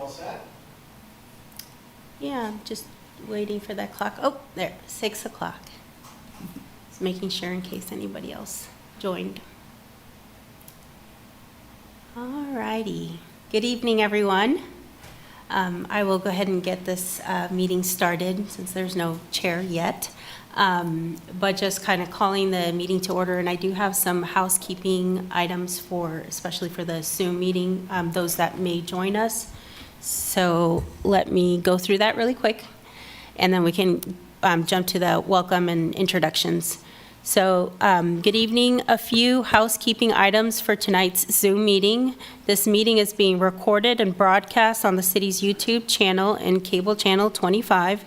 all set? Yeah, I'm just waiting for that clock. Oh, there, 6 o'clock. Just making sure in case anybody else joined. All righty. Good evening, everyone. I will go ahead and get this meeting started since there's no chair yet. But just kind of calling the meeting to order, and I do have some housekeeping items for, especially for the Zoom meeting, those that may join us. So let me go through that really quick, and then we can jump to the welcome and introductions. So good evening. A few housekeeping items for tonight's Zoom meeting. This meeting is being recorded and broadcast on the city's YouTube channel and cable channel 25.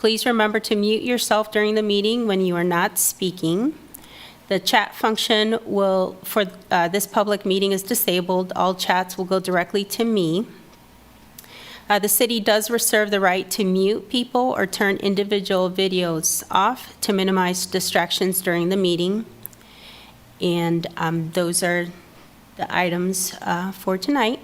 Please remember to mute yourself during the meeting when you are not speaking. The chat function for this public meeting is disabled. All chats will go directly to me. The city does reserve the right to mute people or turn individual videos off to minimize distractions during the meeting. And those are the items for tonight.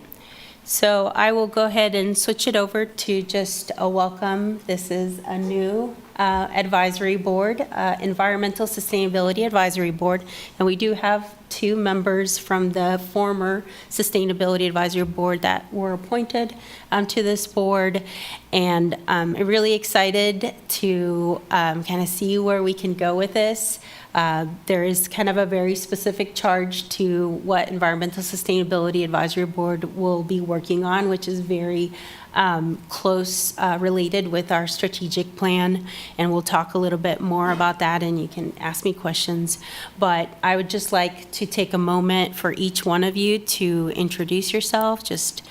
So I will go ahead and switch it over to just a welcome. This is a new advisory board, Environmental Sustainability Advisory Board. And we do have 2 members from the former Sustainability Advisory Board that were appointed to this board. And I'm really excited to kind of see where we can go with this. There is kind of a very specific charge to what Environmental Sustainability Advisory Board will be working on, which is very close related with our strategic plan, and we'll talk a little bit more about that, and you can ask me questions. But I would just like to take a moment for each one of you to introduce yourself, just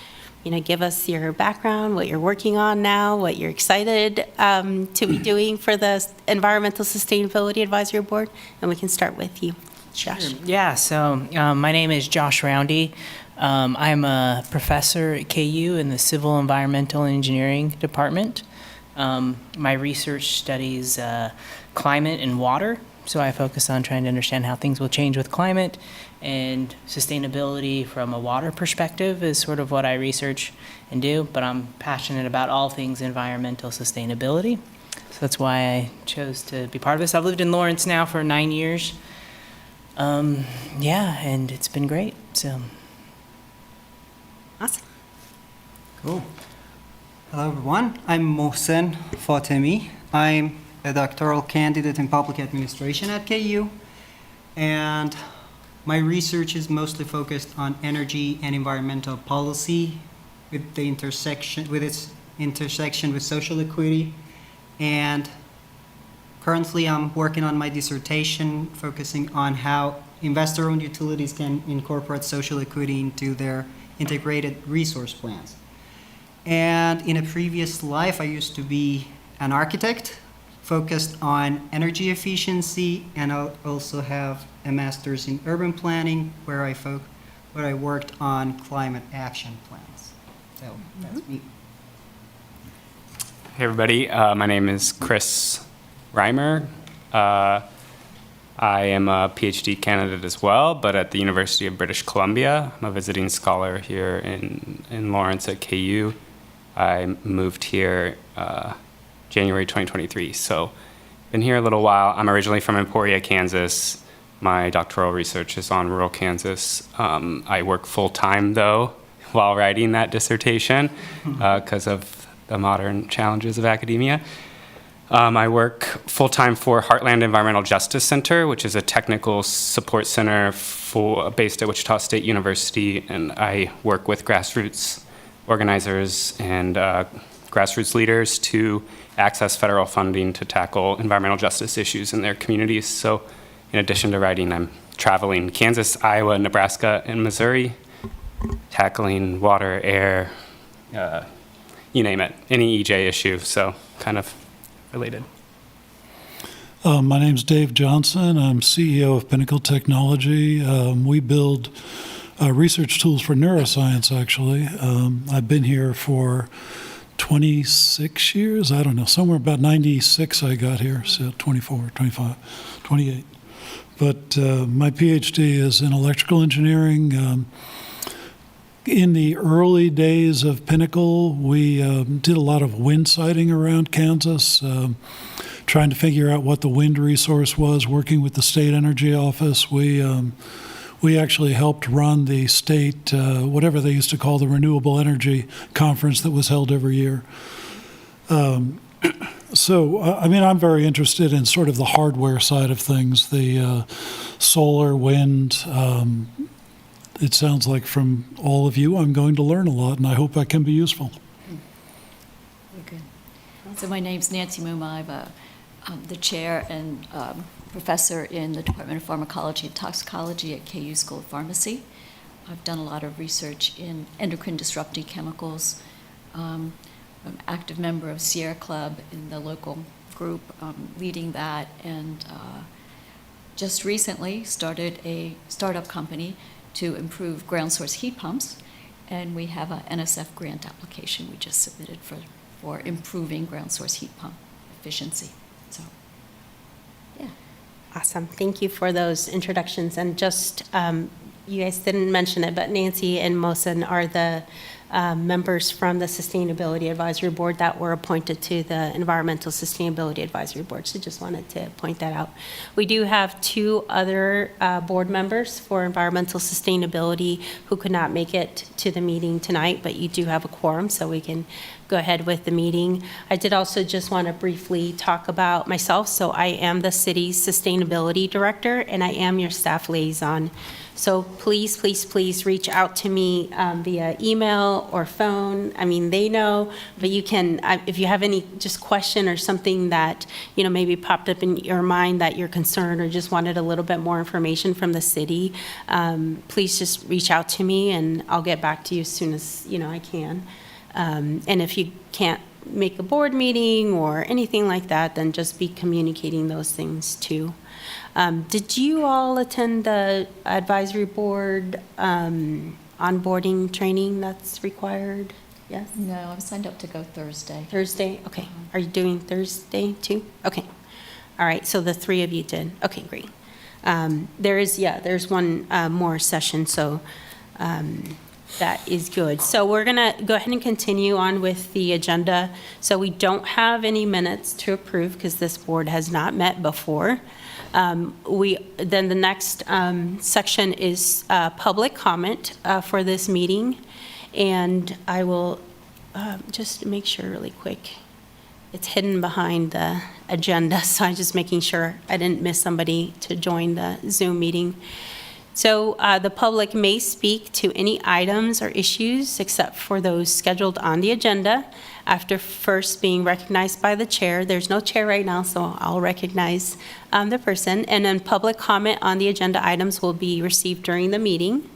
give us your background, what you're working on now, what you're excited to be doing for the Environmental Sustainability Advisory Board, and we can start with you, Josh. Sure. Yeah, so my name is Josh Roundy. I'm a professor at KU in the Civil Environmental Engineering Department. My research studies climate and water, so I focus on trying to understand how things will change with climate, and sustainability from a water perspective is sort of what I research and do, but I'm passionate about all things environmental sustainability. So that's why I chose to be part of this. I've lived in Lawrence now for 9 years. Yeah, and it's been great, so. Awesome. Cool. Hello, everyone. I'm Mohsen Fatemi. I'm a doctoral candidate in public administration at KU, and my research is mostly focused on energy and environmental policy with its intersection with social equity. And currently I'm working on my dissertation focusing on how investor-owned utilities can incorporate social equity into their integrated resource plans. And in a previous life, I used to be an architect focused on energy efficiency, and I also have a master's in urban planning where I worked on climate action plans. So that's me. Hey everybody, my name is Chris Reimer. I am a PhD candidate as well, but at the University of British Columbia. I'm a visiting scholar here in Lawrence at KU. I moved here January 2023, so been here a little while. I'm originally from Emporia, Kansas. My doctoral research is on rural Kansas. I work full-time, though, while writing that dissertation because of the modern challenges of academia. I work full-time for Heartland Environmental Justice Center, which is a technical support center based at Wichita State University, and I work with grassroots organizers and grassroots leaders to access federal funding to tackle environmental justice issues in their communities. So in addition to writing, I'm traveling Kansas, Iowa, Nebraska, and Missouri, tackling water, air, you name it, any EJ issue, so kind of related. My name's Dave Johnson. I'm CEO of Pinnacle Technology. We build research tools for neuroscience, actually. I've been here for 26 years. I don't know, somewhere about 96 I got here, so 24, 25, 28. But my PhD is in electrical engineering. In the early days of Pinnacle, we did a lot of wind sighting around Kansas, trying to figure out what the wind resource was, working with the state energy office. We actually helped run the state, whatever they used to call the renewable energy conference that was held every year. So, I mean, I'm very interested in sort of the hardware side of things, the solar, wind. It sounds like from all of you, I'm going to learn a lot, and I hope I can be useful. Very good. So my name's Nancy Muma. I'm the chair and professor in the Department of Pharmacology and Toxicology at KU School of Pharmacy. I've done a lot of research in endocrine disrupting chemicals. I'm an active member of Sierra Club in the local group, leading that, and just recently started a startup company to improve ground source heat pumps, and we have a NSF grant application we just submitted for improving ground source heat pump efficiency. So, yeah. Awesome. Thank you for those introductions. And just, you guys didn't mention it, but Nancy and Mohsen are the members from the Sustainability Advisory Board that were appointed to the Environmental Sustainability Advisory Board. So just wanted to point that out. We do have two other board members for environmental sustainability who could not make it to the meeting tonight, but you do have a quorum, so we can go ahead with the meeting. I did also just want to briefly talk about myself. So I am the city's sustainability director, and I am your staff liaison. So please, please, please reach out to me via email or phone. I mean, they know, but you can, if you have any just question or something that, you know, maybe popped up in your mind that you're concerned or just wanted a little bit more information from the city, please just reach out to me and I'll get back to you as soon as, you know, I can. And if you can't make a board meeting or anything like that, then just be communicating those things too. Did you all attend the advisory board onboarding training that's required? Yes? No, I'm signed up to go Thursday. Thursday? Okay. Are you doing Thursday too? Okay. All right. So the three of you did. Okay, great. There's one more session, so that is good. So we're going to go ahead and continue on with the agenda. So we don't have any minutes to approve because this board has not met before. Then the next section is public comment for this meeting. And I will just make sure really quick. It's hidden behind the agenda, so I'm just making sure I didn't miss somebody to join the Zoom meeting. So the public may speak to any items or issues except for those scheduled on the agenda after first being recognized by the chair. There's no chair right now, so I'll recognize the person. And then public comment on the agenda items will be received during the meeting.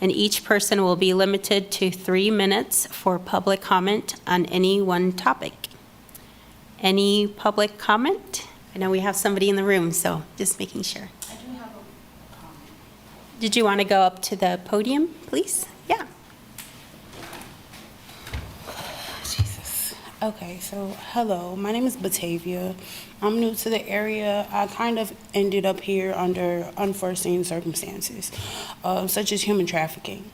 And each person will be limited to 3 minutes for public comment on any one topic. Any public comment? I know we have somebody in the room, so just making sure. Did you want to go up to the podium, please? Yeah. Jesus. Okay, so hello, my name is Batavia. I'm new to the area. I kind of ended up here under unforeseen circumstances, such as human trafficking.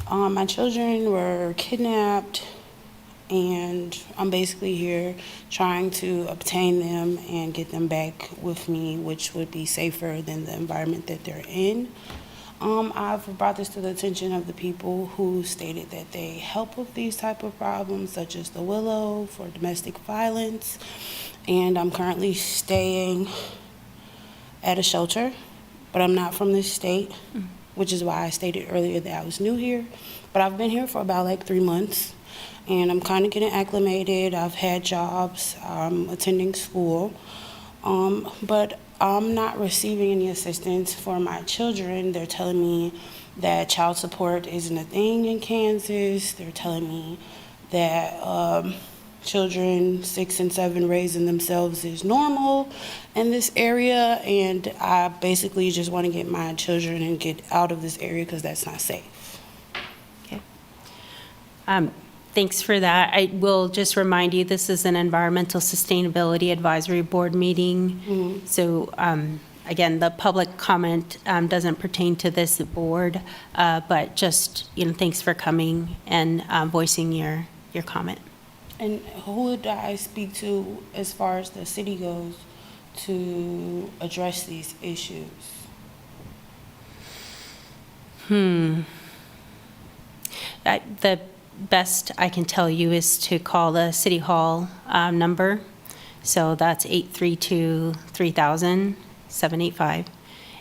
My children were kidnapped, and I'm basically here trying to obtain them and get them back with me, which would be safer than the environment that they're in. I've brought this to the attention of the people who stated that they help with these type of problems, such as the Willow for domestic violence. And I'm currently staying at a shelter, but I'm not from this state, which is why I stated earlier that I was new here. But I've been here for about like 3 months, and I'm kind of getting acclimated. I've had jobs, I'm attending school, but I'm not receiving any assistance for my children. They're telling me that child support isn't a thing in Kansas. They're telling me that children 6 and 7 raising themselves is normal in this area, and I basically just want to get my children and get out of this area because that's not safe. Okay. Thanks for that. I will just remind you, this is an Environmental Sustainability Advisory Board meeting. So again, the public comment doesn't pertain to this board, but just, thanks for coming and voicing your comment. And who would I speak to as far as the city goes to address these issues? The best I can tell you is to call the City Hall number. So that's 832-3000-785.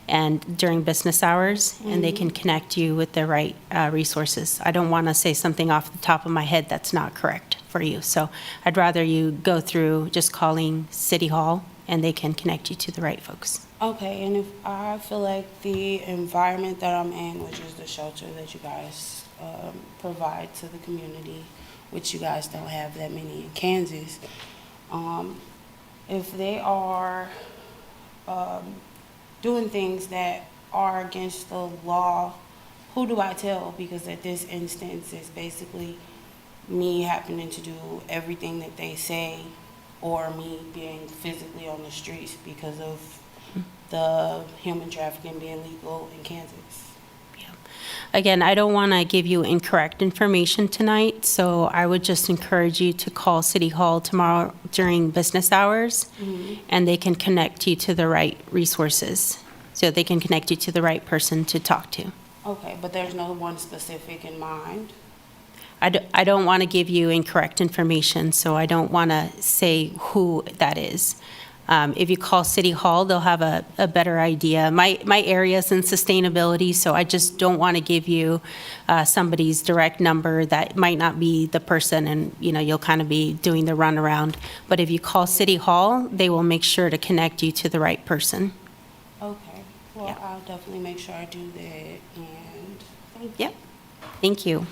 And during business hours, and they can connect you with the right resources. I don't want to say something off the top of my head that's not correct for you. So I'd rather you go through just calling City Hall, and they can connect you to the right folks. Okay, and if I feel like the environment that I'm in, which is the shelter that you guys provide to the community, which you guys don't have that many in Kansas, if they are doing things that are against the law, who do I tell? Because at this instance, it's basically me happening to do everything that they say, or me being physically on the streets because of the human trafficking being legal in Kansas. Again, I don't want to give you incorrect information tonight, so I would just encourage you to call City Hall tomorrow during business hours, and they can connect you to the right resources. So they can connect you to the right person to talk to. Okay, but there's no one specific in mind? I don't want to give you incorrect information, so I don't want to say who that is. If you call City Hall, they'll have a better idea. My area is in sustainability, so I just don't want to give you somebody's direct number that might not be the person, and you'll kind of be doing the runaround. But if you call City Hall, they will make sure to connect you to the right person. Okay, well, Yeah. I'll definitely make sure I do that, and thank you. Yep. Thank you.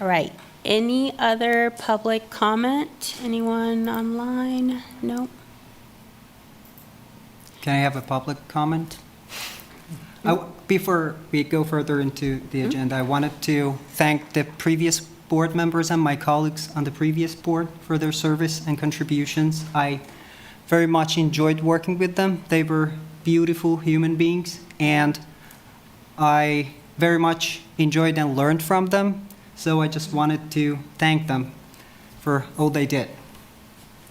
All right. Any other public comment? Anyone online? No? Can I have a public comment? Before we go further into the agenda, I wanted to thank the previous board members and my colleagues on the previous board for their service and contributions. I very much enjoyed working with them. They were beautiful human beings, and I very much enjoyed and learned from them. So I just wanted to thank them for all they did.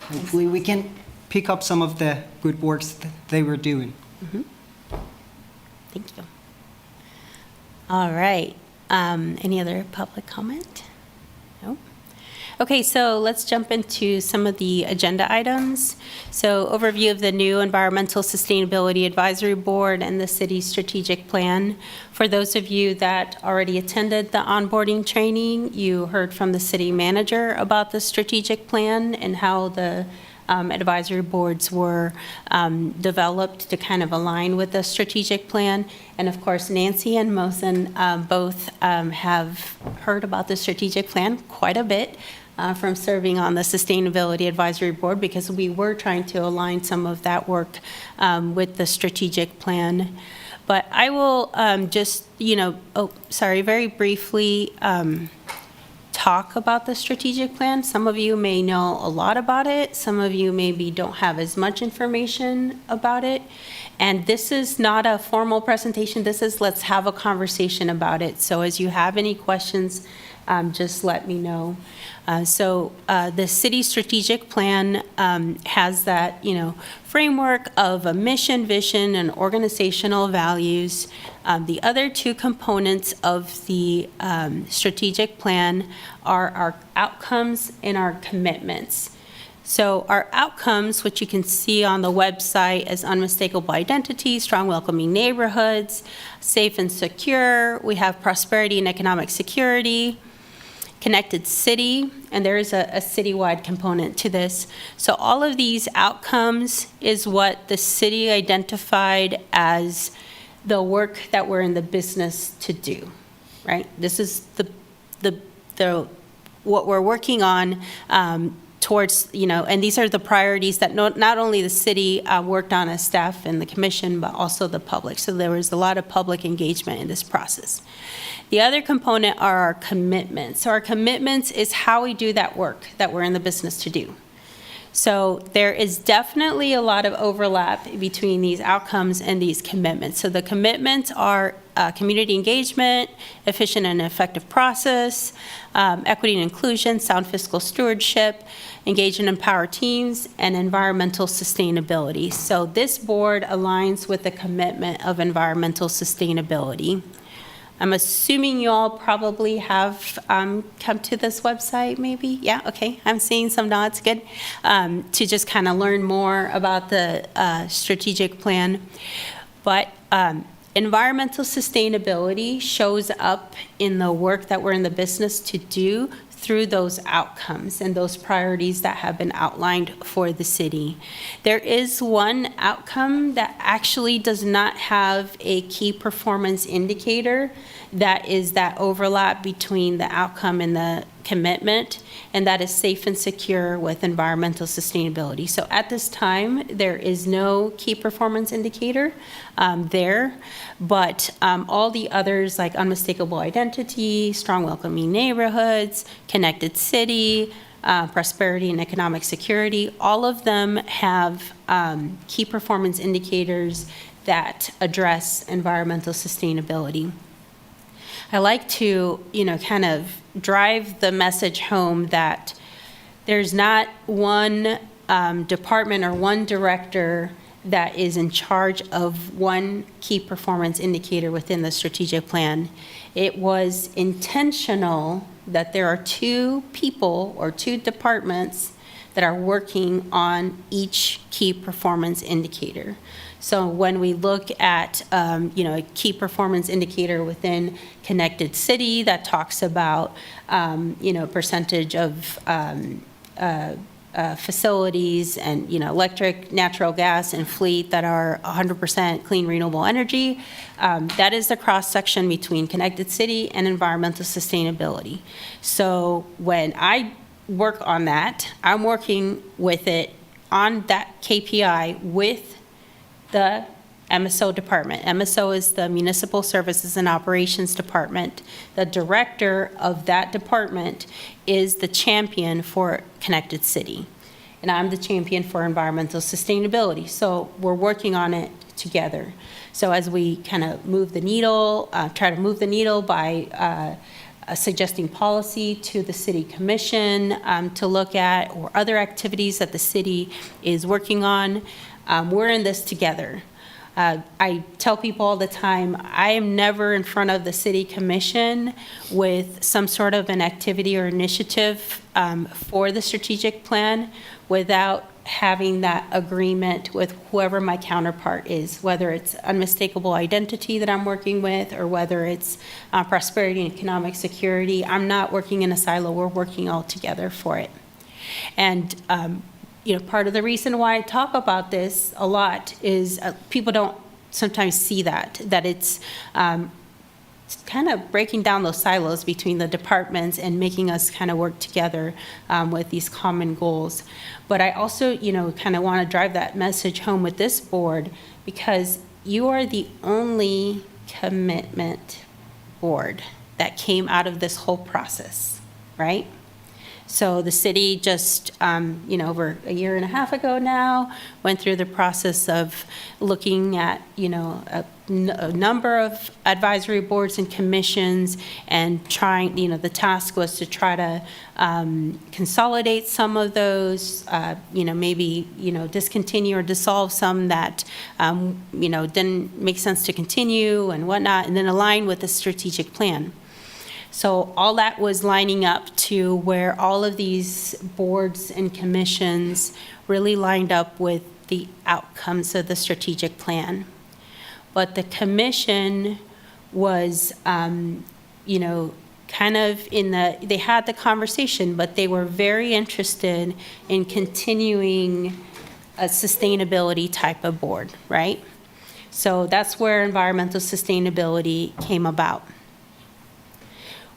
Hopefully we can pick up some of the good works that they were doing. Thank you. All right. Any other public comment? No? Okay, so let's jump into some of the agenda items. So overview of the new Environmental Sustainability Advisory Board and the city's strategic plan. For those of you that already attended the onboarding training, you heard from the city manager about the strategic plan and how the advisory boards were developed to kind of align with the strategic plan. And of course, Nancy and Mohsen both have heard about the strategic plan quite a bit from serving on the Sustainability Advisory Board, because we were trying to align some of that work with the strategic plan. But I will just, very briefly talk about the strategic plan. Some of you may know a lot about it. Some of you maybe don't have as much information about it. And this is not a formal presentation. This is, let's have a conversation about it. So as you have any questions, just let me know. So the city strategic plan has that, framework of a mission, vision, and organizational values. The other two components of the strategic plan are our outcomes and our commitments. So our outcomes, which you can see on the website as unmistakable identity, strong welcoming neighborhoods, safe and secure. We have prosperity and economic security, connected city, and there is a citywide component to this. So all of these outcomes is what the city identified as the work that we're in the business to do, right? This is the what we're working on towards, and these are the priorities that not only the city worked on as staff and the commission, but also the public. So there was a lot of public engagement in this process. The other component are our commitments. So our commitments is how we do that work that we're in the business to do. So there is definitely a lot of overlap between these outcomes and these commitments. So the commitments are community engagement, efficient and effective process, equity and inclusion, sound fiscal stewardship, engage and empower teams, and environmental sustainability. So this board aligns with the commitment of environmental sustainability. I'm assuming you all probably have come to this website, maybe? Yeah, okay, I'm seeing some nods, good. To just kind of learn more about the strategic plan. But environmental sustainability shows up in the work that we're in the business to do through those outcomes and those priorities that have been outlined for the city. There is one outcome that actually does not have a key performance indicator, that is that overlap between the outcome and the commitment, and that is safe and secure with environmental sustainability. So at this time, there is no key performance indicator there, but all the others like unmistakable identity, strong welcoming neighborhoods, connected city, prosperity and economic security, all of them have key performance indicators that address environmental sustainability. I like to, kind of drive the message home that there's not one department or one director that is in charge of one key performance indicator within the strategic plan. It was intentional that there are two people or two departments that are working on each key performance indicator. So when we look at, a key performance indicator within Connected City that talks about, percentage of facilities and, electric, natural gas, and fleet that are 100% clean, renewable energy, that is the cross-section between Connected City and environmental sustainability. So when I work on that, I'm working with it on that KPI with the MSO department. MSO is the Municipal Services and Operations Department. The director of that department is the champion for Connected City, and I'm the champion for environmental sustainability. So we're working on it together. So as we kind of move the needle, try to move the needle by suggesting policy to the city commission to look at, or other activities that the city is working on, we're in this together. I tell people all the time, I am never in front of the city commission with some sort of an activity or initiative for the strategic plan without having that agreement with whoever my counterpart is, whether it's unmistakable identity that I'm working with, or whether it's prosperity and economic security. I'm not working in a silo, we're working all together for it. And part of the reason why I talk about this a lot is people don't sometimes see that it's kind of breaking down those silos between the departments and making us kind of work together with these common goals. But I also, kind of want to drive that message home with this board, because you are the only commitment board that came out of this whole process, right? So the city just, over a year and a half ago now, went through the process of looking at, a number of advisory boards and commissions, and trying, the task was to try to consolidate some of those, maybe, discontinue or dissolve some that, didn't make sense to continue and whatnot, and then align with the strategic plan. So all that was lining up to where all of these boards and commissions really lined up with the outcomes of the strategic plan. But the commission was, kind of they had the conversation, but they were very interested in continuing a sustainability type of board, right? So that's where environmental sustainability came about.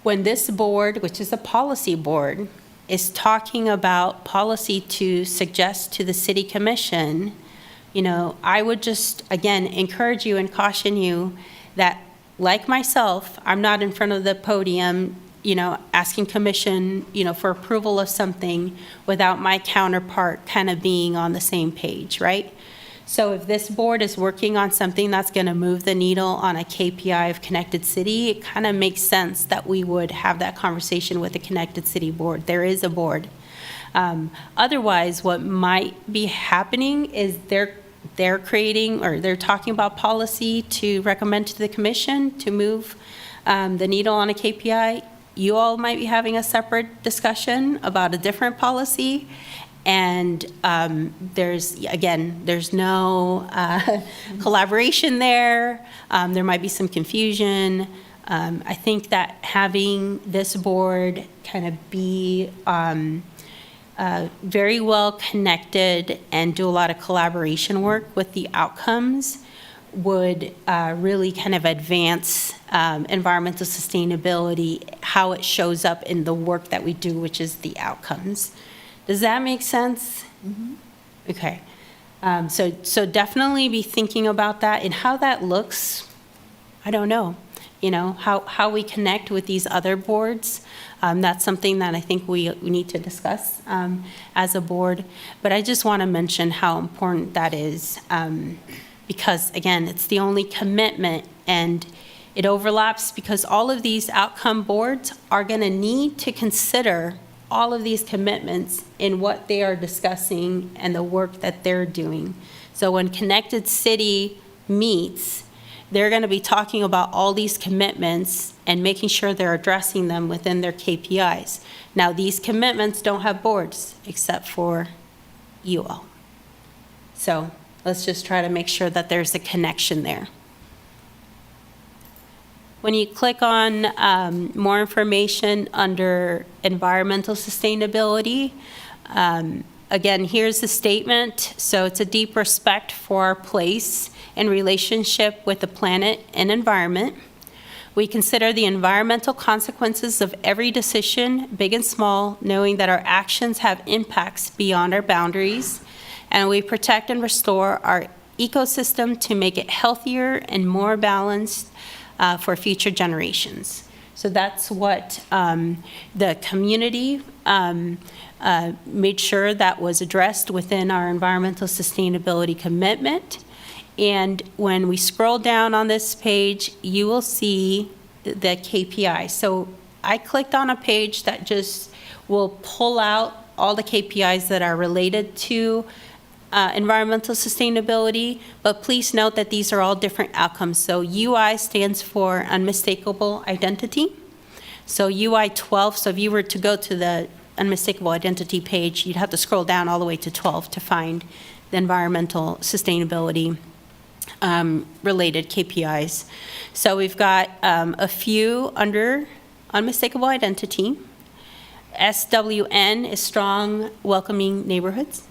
When this board, which is a policy board, is talking about policy to suggest to the city commission, I would just, again, encourage you and caution you that, like myself, I'm not in front of the podium asking commission, for approval of something without my counterpart kind of being on the same page, right? So if this board is working on something that's going to move the needle on a KPI of Connected City, it kind of makes sense that we would have that conversation with the Connected City board. There is a board. Otherwise, what might be happening is they're creating, or they're talking about policy to recommend to the commission to move the needle on a KPI. You all might be having a separate discussion about a different policy. And there's no collaboration there. There might be some confusion. I think that having this board kind of be very well connected and do a lot of collaboration work with the outcomes would really kind of advance environmental sustainability, how it shows up in the work that we do, which is the outcomes. Does that make sense? Mm-hmm. Okay. So definitely be thinking about that, and how that looks, I don't know. How we connect with these other boards. That's something that I think we need to discuss as a board. But I just want to mention how important that is, because again, it's the only commitment, and it overlaps because all of these outcome boards are going to need to consider all of these commitments in what they are discussing and the work that they're doing. So when Connected City meets, they're going to be talking about all these commitments and making sure they're addressing them within their KPIs. Now, these commitments don't have boards except for you all. So let's just try to make sure that there's a connection there. When you click on more information under environmental sustainability, again, here's the statement. So it's a deep respect for our place and relationship with the planet and environment. We consider the environmental consequences of every decision, big and small, knowing that our actions have impacts beyond our boundaries, and we protect and restore our ecosystem to make it healthier and more balanced for future generations. So that's what the community made sure that was addressed within our environmental sustainability commitment. And when we scroll down on this page, you will see the KPI. So I clicked on a page that just will pull out all the KPIs that are related to environmental sustainability, but please note that these are all different outcomes. So UI stands for unmistakable identity. So UI 12, so if you were to go to the unmistakable identity page, you'd have to scroll down all the way to 12 to find the environmental sustainability related KPIs. So we've got a few under unmistakable identity. SWN is strong, welcoming neighborhoods.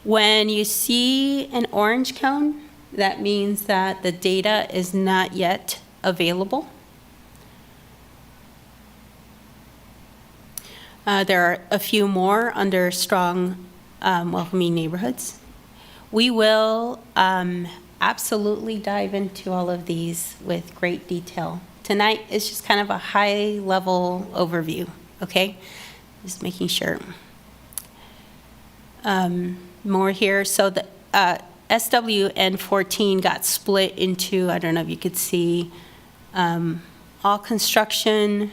When you see an orange cone, that means that the data is not yet available. There are a few more under strong, welcoming neighborhoods. We will absolutely dive into all of these with great detail. Tonight is just kind of a high-level overview, okay? Just making sure. More here. So the SWN 14 got split into, I don't know if you could see, all construction.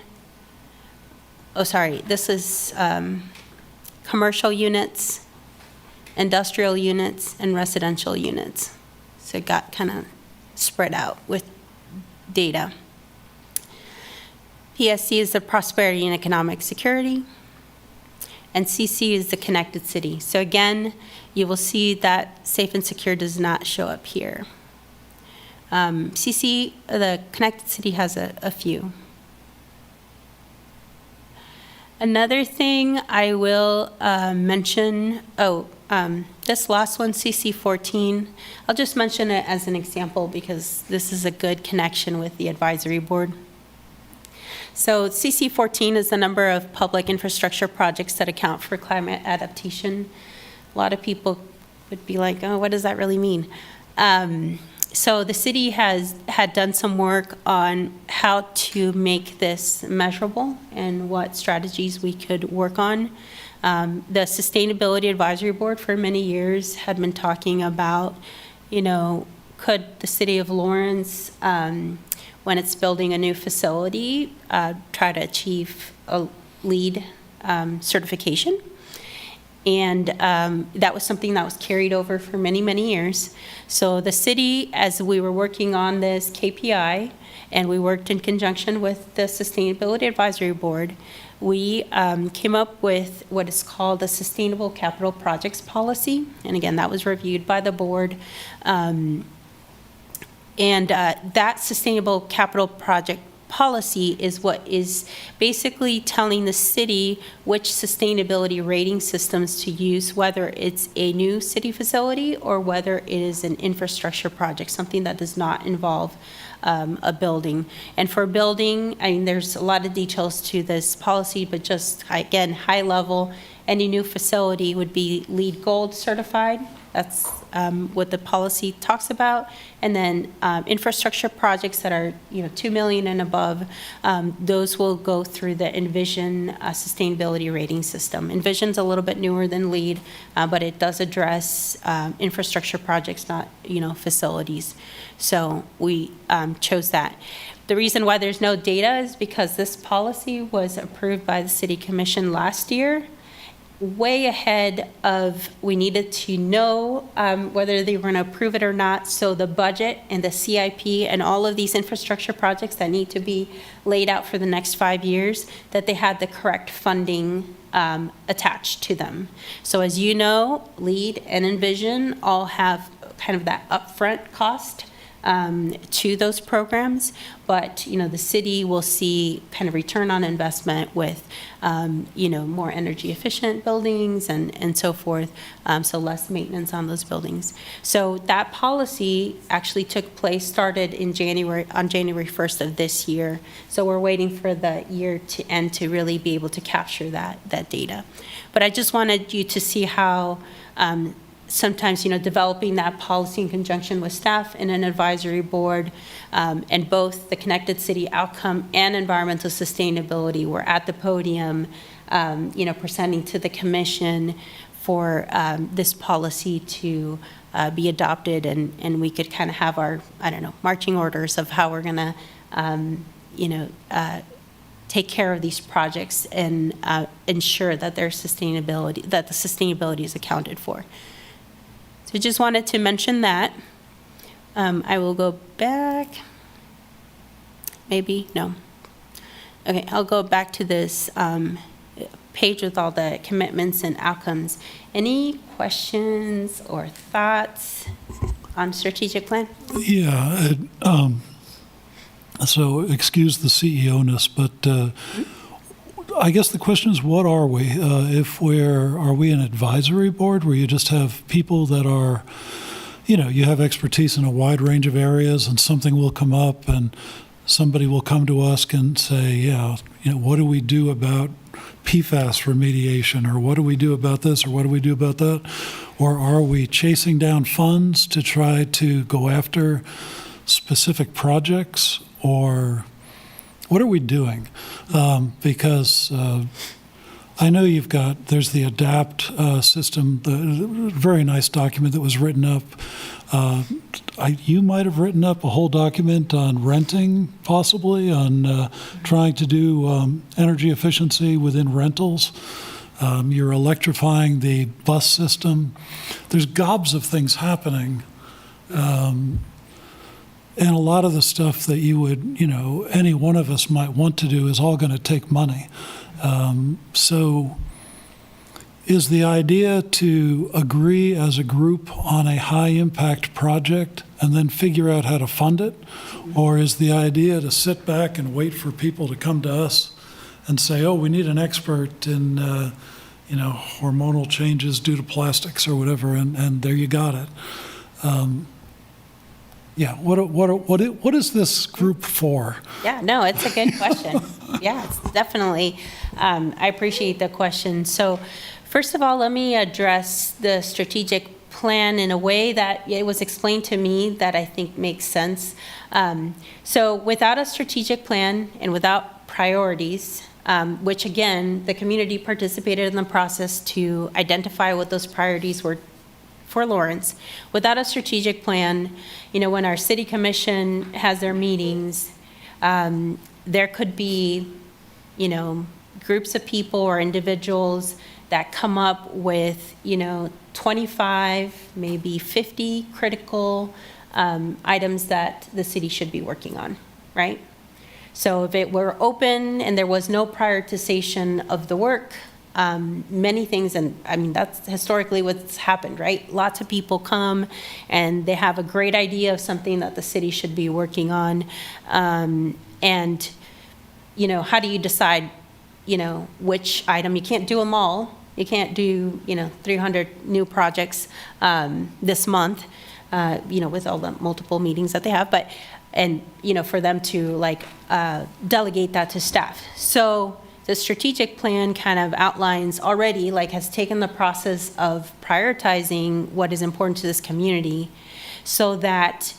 Oh, sorry. This is commercial units, industrial units, and residential units. So it got kind of spread out with data. PSC is the prosperity and economic security, and CC is the connected city. So again, you will see that safe and secure does not show up here. CC, the connected city, has a few. Another thing I will mention, this last one, CC14, I'll just mention it as an example because this is a good connection with the advisory board. So CC14 is the number of public infrastructure projects that account for climate adaptation. A lot of people would be like, oh, what does that really mean? So the city had done some work on how to make this measurable and what strategies we could work on. The Sustainability Advisory Board for many years had been talking about, could the city of Lawrence, when it's building a new facility, try to achieve a LEED certification. And that was something that was carried over for many, many years. So the city, as we were working on this KPI, and we worked in conjunction with the Sustainability Advisory Board, we came up with what is called the Sustainable Capital Projects Policy. And again, that was reviewed by the board. That Sustainable Capital Project Policy is what is basically telling the city which sustainability rating systems to use, whether it's a new city facility or whether it is an infrastructure project, something that does not involve a building. And for building, there's a lot of details to this policy, but just, again, high level, any new facility would be LEED Gold certified. That's what the policy talks about. And then infrastructure projects that are, $2 million and above, those will go through the Envision sustainability rating system. Envision's a little bit newer than LEED, but it does address infrastructure projects, not, facilities. So we chose that. The reason why there's no data is because this policy was approved by the City Commission last year, way ahead of, we needed to know whether they were going to approve it or not. So the budget and the CIP and all of these infrastructure projects that need to be laid out for the next 5 years, that they had the correct funding attached to them. So as you know, LEED and Envision all have kind of that upfront cost to those programs, but the city will see kind of return on investment with more energy efficient buildings and so forth, so less maintenance on those buildings. So that policy actually started on January 1st of this year. So we're waiting for the year to end to really be able to capture that data. But I just wanted you to see how sometimes, developing that policy in conjunction with staff and an advisory board, and both the Connected City outcome and environmental sustainability were at the podium, presenting to the commission for this policy to be adopted, and we could kind of have our, marching orders of how we're going to, take care of these projects and ensure that the sustainability is accounted for. So just wanted to mention that. I will go back. Maybe, no. Okay, I'll go back to this page with all the commitments and outcomes. Any questions or thoughts on strategic plan? Yeah. So excuse the CEO-ness, but I guess the question is, what are we? Are we an advisory board where you just have people that are, you have expertise in a wide range of areas, and something will come up and somebody will come to us and say, what do we do about PFAS remediation, or what do we do about this, or what do we do about that? Or are we chasing down funds to try to go after specific projects, or what are we doing? Because I know there's the ADAPT system, the very nice document that was written up. You might have written up a whole document on renting, possibly, on trying to do energy efficiency within rentals. You're electrifying the bus system. There's gobs of things happening. And a lot of the stuff that you would, any one of us might want to do is all going to take money. So is the idea to agree as a group on a high-impact project and then figure out how to fund it? Or is the idea to sit back and wait for people to come to us and say, we need an expert in, hormonal changes due to plastics or whatever, and there you got it. Yeah, what is this group for? Yeah, no, it's a good question. Yeah, it's definitely. I appreciate the question. So, first of all, let me address the strategic plan in a way that it was explained to me that I think makes sense. So without a strategic plan and without priorities, which again, the community participated in the process to identify what those priorities were for Lawrence. Without a strategic plan, when our city commission has their meetings, there could be, groups of people or individuals that come up with, 25, maybe 50 critical items that the city should be working on, right? So if it were open and there was no prioritization of the work, many things, and I mean, that's historically what's happened, right? Lots of people come and they have a great idea of something that the city should be working on. And, how do you decide, which item? You can't do them all. You can't do, 300 new projects this month, with all the multiple meetings that they have, for them to delegate that to staff. So the strategic plan kind of outlines already, has taken the process of prioritizing what is important to this community so that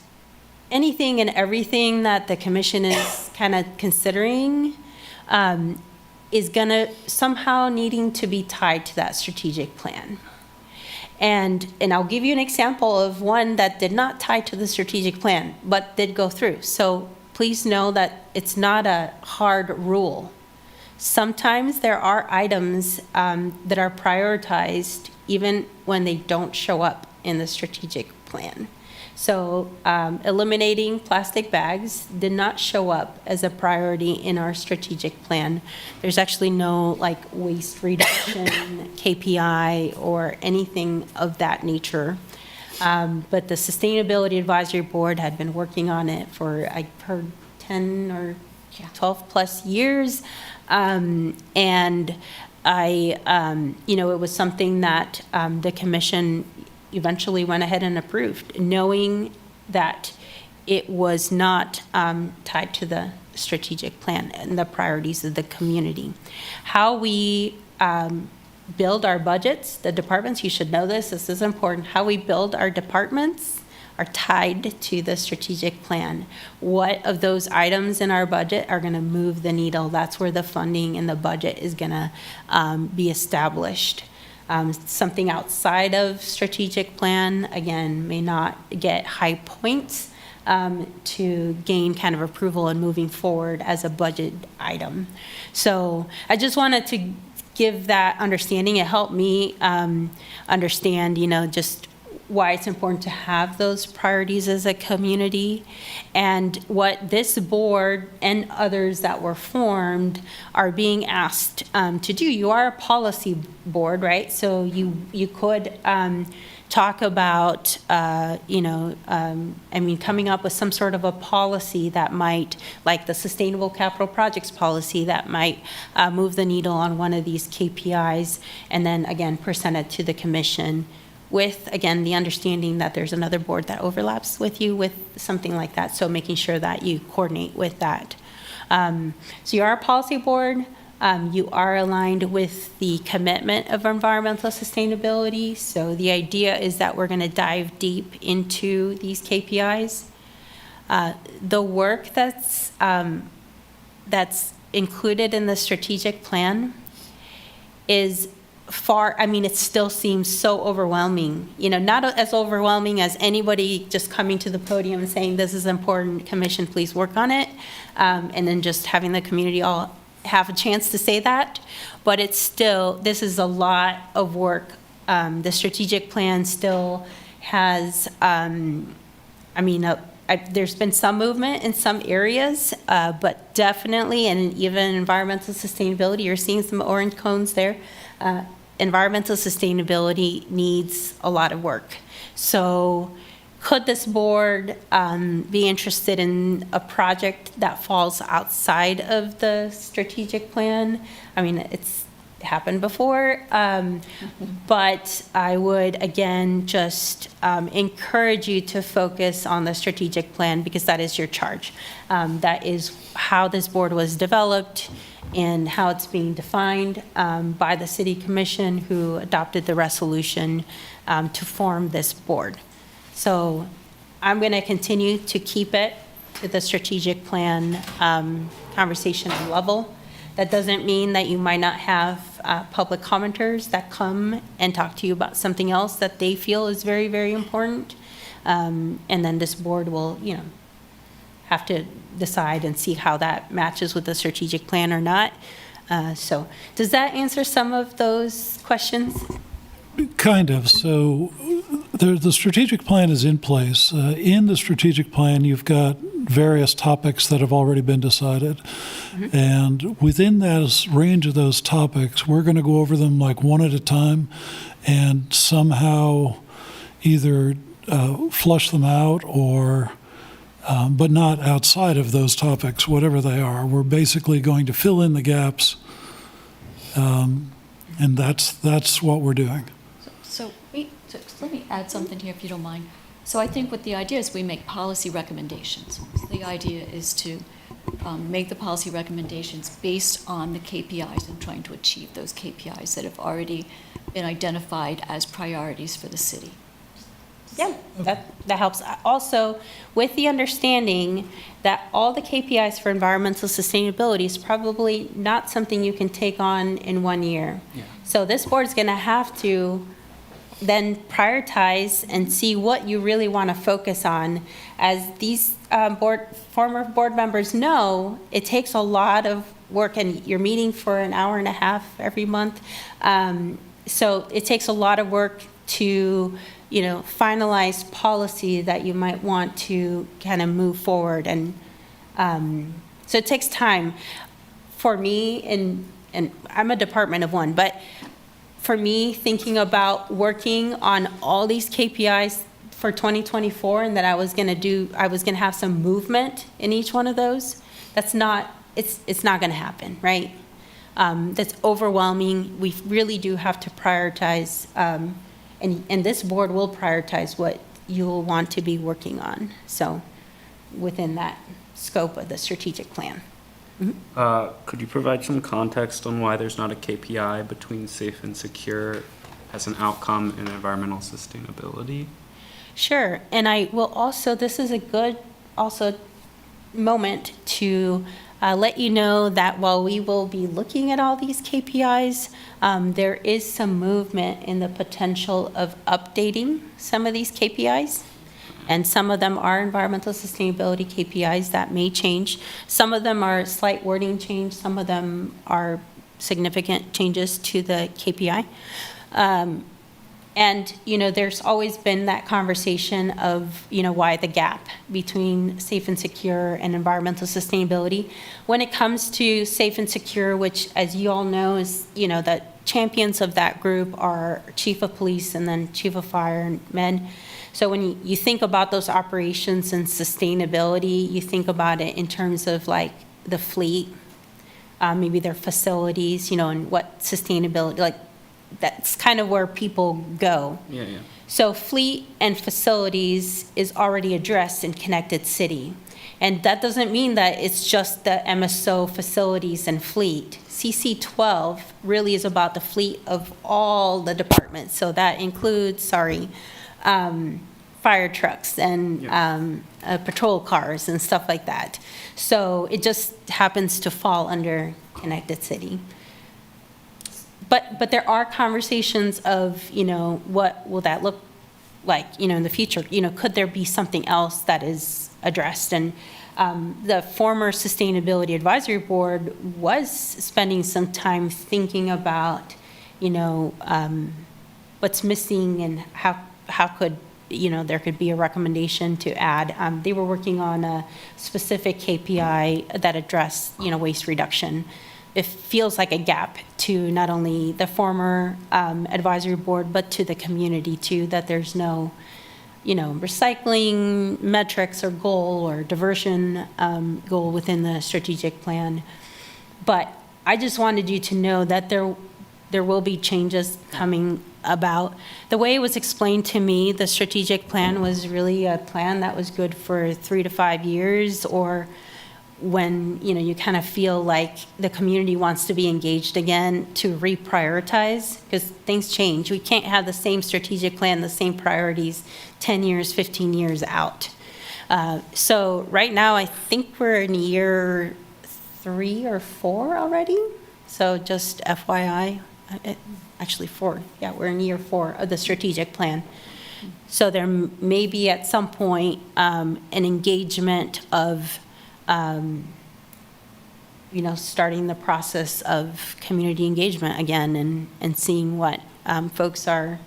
anything and everything that the commission is kind of considering is gonna somehow needing to be tied to that strategic plan. And I'll give you an example of one that did not tie to the strategic plan, but did go through. So please know that it's not a hard rule. Sometimes there are items that are prioritized even when they don't show up in the strategic plan. So eliminating plastic bags did not show up as a priority in our strategic plan. There's actually no waste reduction KPI or anything of that nature. But the Sustainability Advisory Board had been working on it for, I heard, 10 or 12 plus years. And it was something that the commission eventually went ahead and approved, knowing that it was not tied to the strategic plan and the priorities of the community. How we build our budgets, the departments, you should know this is important, how we build our departments are tied to the strategic plan. What of those items in our budget are going to move the needle? That's where the funding and the budget is going to be established. Something outside of strategic plan, again, may not get high points to gain kind of approval and moving forward as a budget item. So I just wanted to give that understanding. It helped me understand, just why it's important to have those priorities as a community, and what this board and others that were formed are being asked to do. You are a policy board, right? So you could talk about, coming up with some sort of a policy that might, like the Sustainable Capital Projects policy, that might move the needle on one of these KPIs, and then again present it to the commission, with, again, the understanding that there's another board that overlaps with you with something like that, so making sure that you coordinate with that. So you are a policy board. You are aligned with the commitment of environmental sustainability, so the idea is that we're going to dive deep into these KPIs. The work that's included in the strategic plan is it still seems so overwhelming. Not as overwhelming as anybody just coming to the podium and saying, this is important, commission, please work on it. And then just having the community all have a chance to say that. But it's still, this is a lot of work. The strategic plan still has, there's been some movement in some areas, but definitely, and even environmental sustainability, you're seeing some orange cones there. Environmental sustainability needs a lot of work. So could this board be interested in a project that falls outside of the strategic plan? It's happened before, but I would, again, just encourage you to focus on the strategic plan, because that is your charge. That is how this board was developed, and how it's being defined by the city commission who adopted the resolution to form this board. So I'm going to continue to keep it to the strategic plan conversation level. That doesn't mean that you might not have public commenters that come and talk to you about something else that they feel is very, very important. And then this board will, have to decide and see how that matches with the strategic plan or not. So does that answer some of those questions? Kind of. So the strategic plan is in place. In the strategic plan, you've got various topics that have already been decided. Mm-hmm. And within that range of those topics, we're going to go over them like one at a time and somehow either flush them out or, but not outside of those topics, whatever they are. We're basically going to fill in the gaps, and that's what we're doing. So let me add something here, if you don't mind. So I think what the idea is, we make policy recommendations. So the idea is to make the policy recommendations based on the KPIs and trying to achieve those KPIs that have already been identified as priorities for the city. Yeah, that helps. Also, with the understanding that all the KPIs for environmental sustainability is probably not something you can take on in 1 year. Yeah. So this board's going to have to then prioritize and see what you really want to focus on. As these former board members know, it takes a lot of work, and you're meeting for an hour and a half every month. So it takes a lot of work to finalize policy that you might want to kind of move forward. And so it takes time. For me, and I'm a department of one, but for me, thinking about working on all these KPIs for 2024 and that I was going to have some movement in each one of those, it's not going to happen, right? That's overwhelming. We really do have to prioritize, and this board will prioritize what you'll want to be working on. So within that scope of the strategic plan. Could you provide some context on why there's not a KPI between safe and secure as an outcome in environmental sustainability? Sure, and I will also, this is a good moment to let you know that while we will be looking at all these KPIs, there is some movement in the potential of updating some of these KPIs. And some of them are environmental sustainability KPIs that may change. Some of them are slight wording change. Some of them are significant changes to the KPI. And, there's always been that conversation of, why the gap between safe and secure and environmental sustainability. When it comes to safe and secure, which, as you all know, is, the champions of that group are chief of police and then chief of fire and men. So when you think about those operations and sustainability, you think about it in terms of like the fleet, maybe their facilities, and what sustainability, like that's kind of where people go. Yeah. So fleet and facilities is already addressed in Connected City. And that doesn't mean that it's just the MSO facilities and fleet. CC12 really is about the fleet of all the departments. So that includes, fire trucks and patrol cars and stuff like that. So it just happens to fall under Connected City. But there are conversations of, what will that look like, in the future? Could there be something else that is addressed? And the former Sustainability Advisory Board was spending some time thinking about, what's missing and how could, there could be a recommendation to add. They were working on a specific KPI that addressed, waste reduction. It feels like a gap to not only the former advisory board, but to the community too, that there's no, recycling metrics or goal or diversion goal within the strategic plan. But I just wanted you to know that there will be changes coming about. The way it was explained to me, the strategic plan was really a plan that was good for 3 to 5 years, or when, you kind of feel like the community wants to be engaged again, to reprioritize, because things change. We can't have the same strategic plan, the same priorities 10 years, 15 years out. So right now, I think we're in year 3 or 4 already. So just FYI, actually 4. Yeah, we're in year 4 of the strategic plan. So there may be at some point an engagement of, starting the process of community engagement again, and seeing what folks are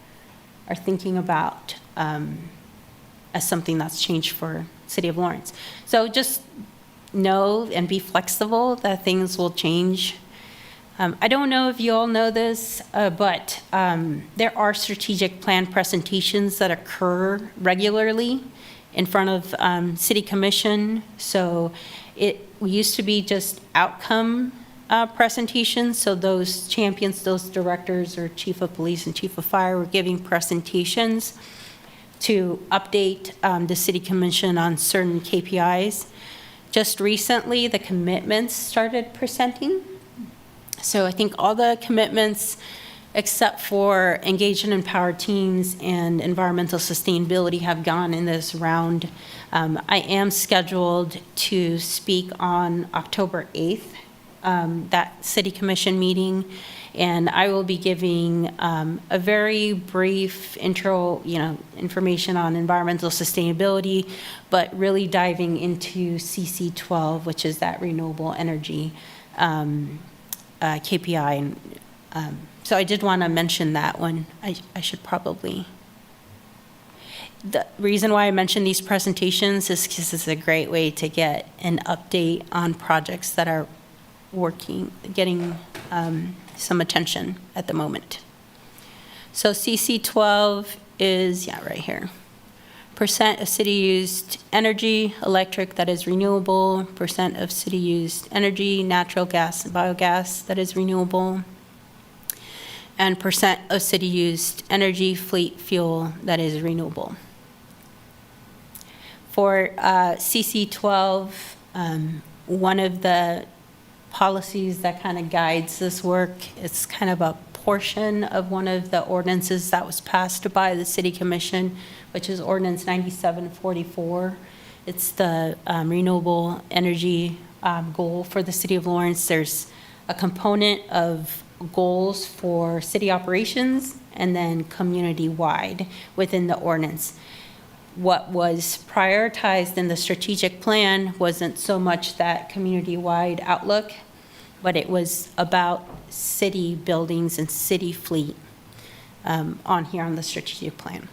thinking about as something that's changed for City of Lawrence. So just know and be flexible that things will change. I don't know if you all know this, but there are strategic plan presentations that occur regularly in front of City Commission. So it used to be just outcome presentations. So those champions, those directors or chief of police and chief of fire were giving presentations to update the City Commission on certain KPIs. Just recently, the commitments started presenting. So I think all the commitments, except for engaged and empowered teams and environmental sustainability, have gone in this round. I am scheduled to speak on October 8th, that City Commission meeting, and I will be giving a very brief intro, information on environmental sustainability, but really diving into CC12, which is that renewable energy KPI. And so I did want to mention that one. I should probably. The reason why I mention these presentations is because it's a great way to get an update on projects that are getting some attention at the moment. So CC12 is, right here. Percent of city-used energy, electric that is renewable, percent of city-used energy, natural gas and biogas that is renewable, and percent of city-used energy, fleet fuel that is renewable. For CC12, one of the policies that kind of guides this work, it's kind of a portion of one of the ordinances that was passed by the City Commission, which is Ordinance 9744. It's the renewable energy goal for the City of Lawrence. There's a component of goals for city operations and then community-wide within the ordinance. What was prioritized in the strategic plan wasn't so much that community-wide outlook, but it was about city buildings and city fleet on here on the strategic plan.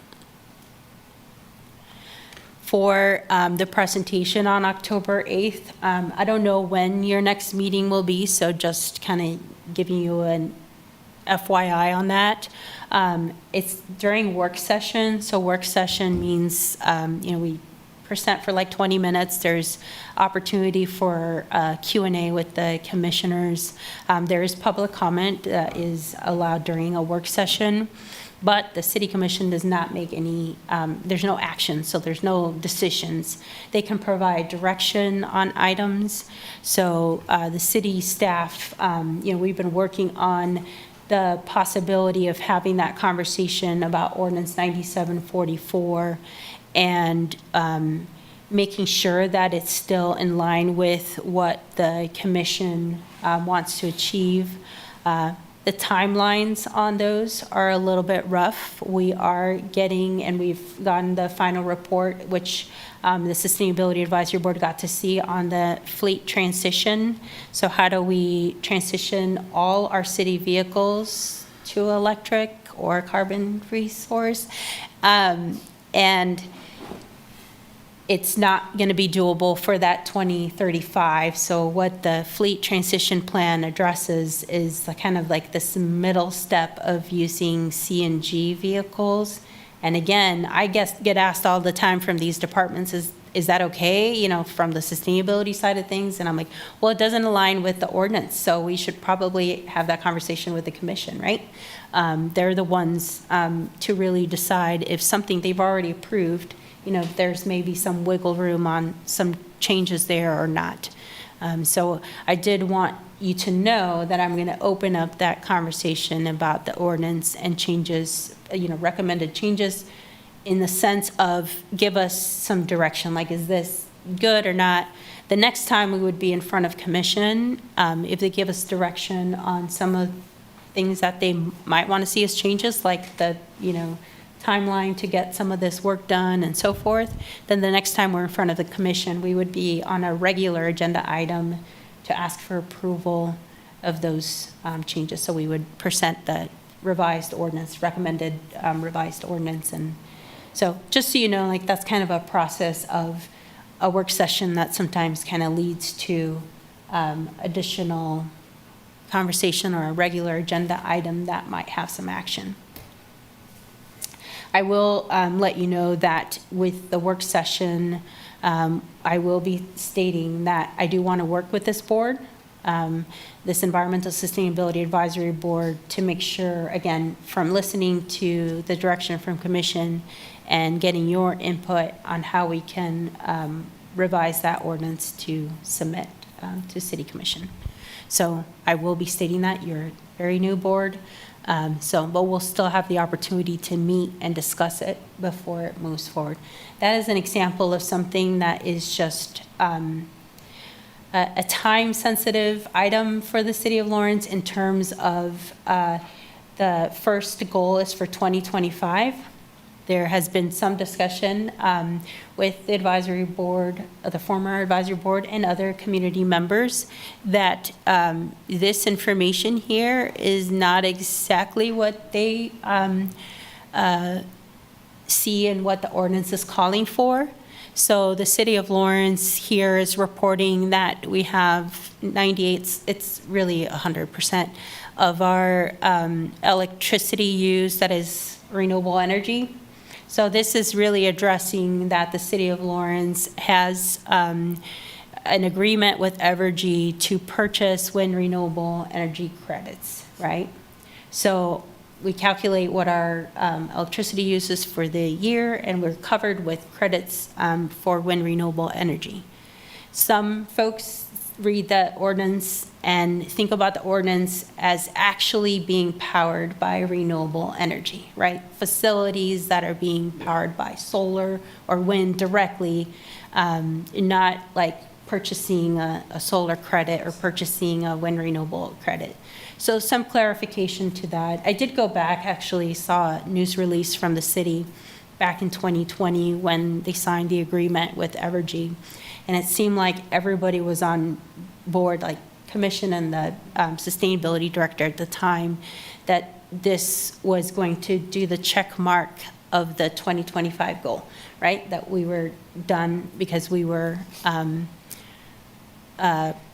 For the presentation on October 8th, I don't know when your next meeting will be, so just kind of giving you an FYI on that. It's during work session, so work session means, we present for like 20 minutes. There's opportunity for Q&A with the commissioners. There is public comment that is allowed during a work session, but the City Commission does not make any, there's no action, so there's no decisions. They can provide direction on items. So the city staff, we've been working on the possibility of having that conversation about Ordinance 9744 and making sure that it's still in line with what the commission wants to achieve. The timelines on those are a little bit rough. We are getting, and we've gotten the final report, which the Sustainability Advisory Board got to see on the fleet transition. So how do we transition all our city vehicles to electric or carbon-free source? And it's not going to be doable for that 2035. So what the fleet transition plan addresses is kind of like this middle step of using CNG vehicles. And again, I get asked all the time from these departments, is that okay, from the sustainability side of things? And I'm like, well, it doesn't align with the ordinance, so we should probably have that conversation with the commission, right? They're the ones to really decide if something they've already approved, if there's maybe some wiggle room on some changes there or not. So I did want you to know that I'm going to open up that conversation about the ordinance and changes, recommended changes, in the sense of give us some direction, like is this good or not? The next time we would be in front of commission, if they give us direction on some of things that they might want to see as changes, like the, timeline to get some of this work done and so forth, then the next time we're in front of the commission, we would be on a regular agenda item to ask for approval of those changes. So we would present the revised ordinance, recommended revised ordinance. And so just so you know, like that's kind of a process of a work session that sometimes kind of leads to additional conversation or a regular agenda item that might have some action. I will let you know that with the work session, I will be stating that I do want to work with this board, this Environmental Sustainability Advisory Board, to make sure, again, from listening to the direction from Commission and getting your input on how we can revise that ordinance to submit to City Commission. So I will be stating that. You're a very new board. But we'll still have the opportunity to meet and discuss it before it moves forward. That is an example of something that is just a time-sensitive item for the City of Lawrence in terms of the first goal is for 2025. There has been some discussion with the advisory board, the former advisory board, and other community members that this information here is not exactly what they see and what the ordinance is calling for. So the City of Lawrence here is reporting that we have 98, it's really 100% of our electricity use that is renewable energy. So this is really addressing that the City of Lawrence has an agreement with Evergy to purchase wind renewable energy credits, right? So we calculate what our electricity use is for the year, and we're covered with credits for wind renewable energy. Some folks read the ordinance and think about the ordinance as actually being powered by renewable energy, right? Facilities that are being powered by solar or wind directly, not like purchasing a solar credit or purchasing a wind renewable credit. So some clarification to that. I did go back, actually saw a news release from the city back in 2020 when they signed the agreement with Evergy. And it seemed like everybody was on board, like Commission and the sustainability director at the time, that this was going to do the check mark of the 2025 goal, right? That we were done because we were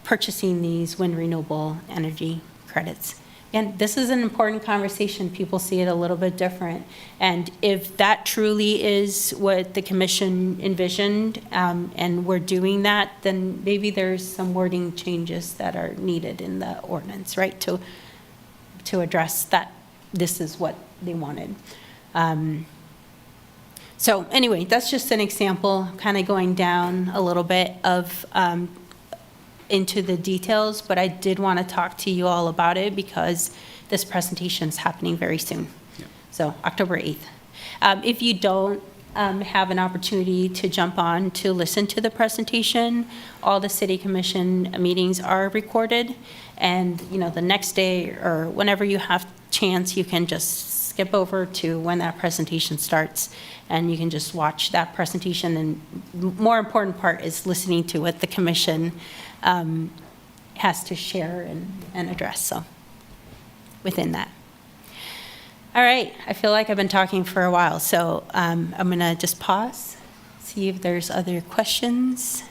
purchasing these wind renewable energy credits. And this is an important conversation. People see it a little bit different. And if that truly is what the commission envisioned, and we're doing that, then maybe there's some wording changes that are needed in the ordinance, right? To address that this is what they wanted. So anyway, that's just an example, kind of going down a little bit of into the details, but I did want to talk to you all about it because this presentation is happening very soon. Yeah. So October 8th. If you don't have an opportunity to jump on to listen to the presentation, all the city commission meetings are recorded, and the next day or whenever you have chance, you can just skip over to when that presentation starts, and you can just watch that presentation. And more important part is listening to what the commission has to share and address, so within that. All right, I feel like I've been talking for a while, so I'm going to just pause, see if there's other questions.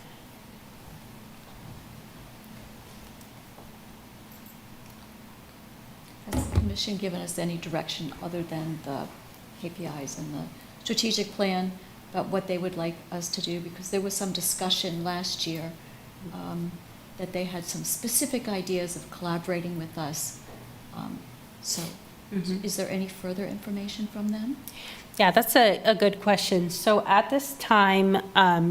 Has the commission given us any direction other than the KPIs and the strategic plan about what they would like us to do? Because there was some discussion last year that they had some specific ideas of collaborating with us. So is there any further information from them? Yeah, that's a good question. So at this time,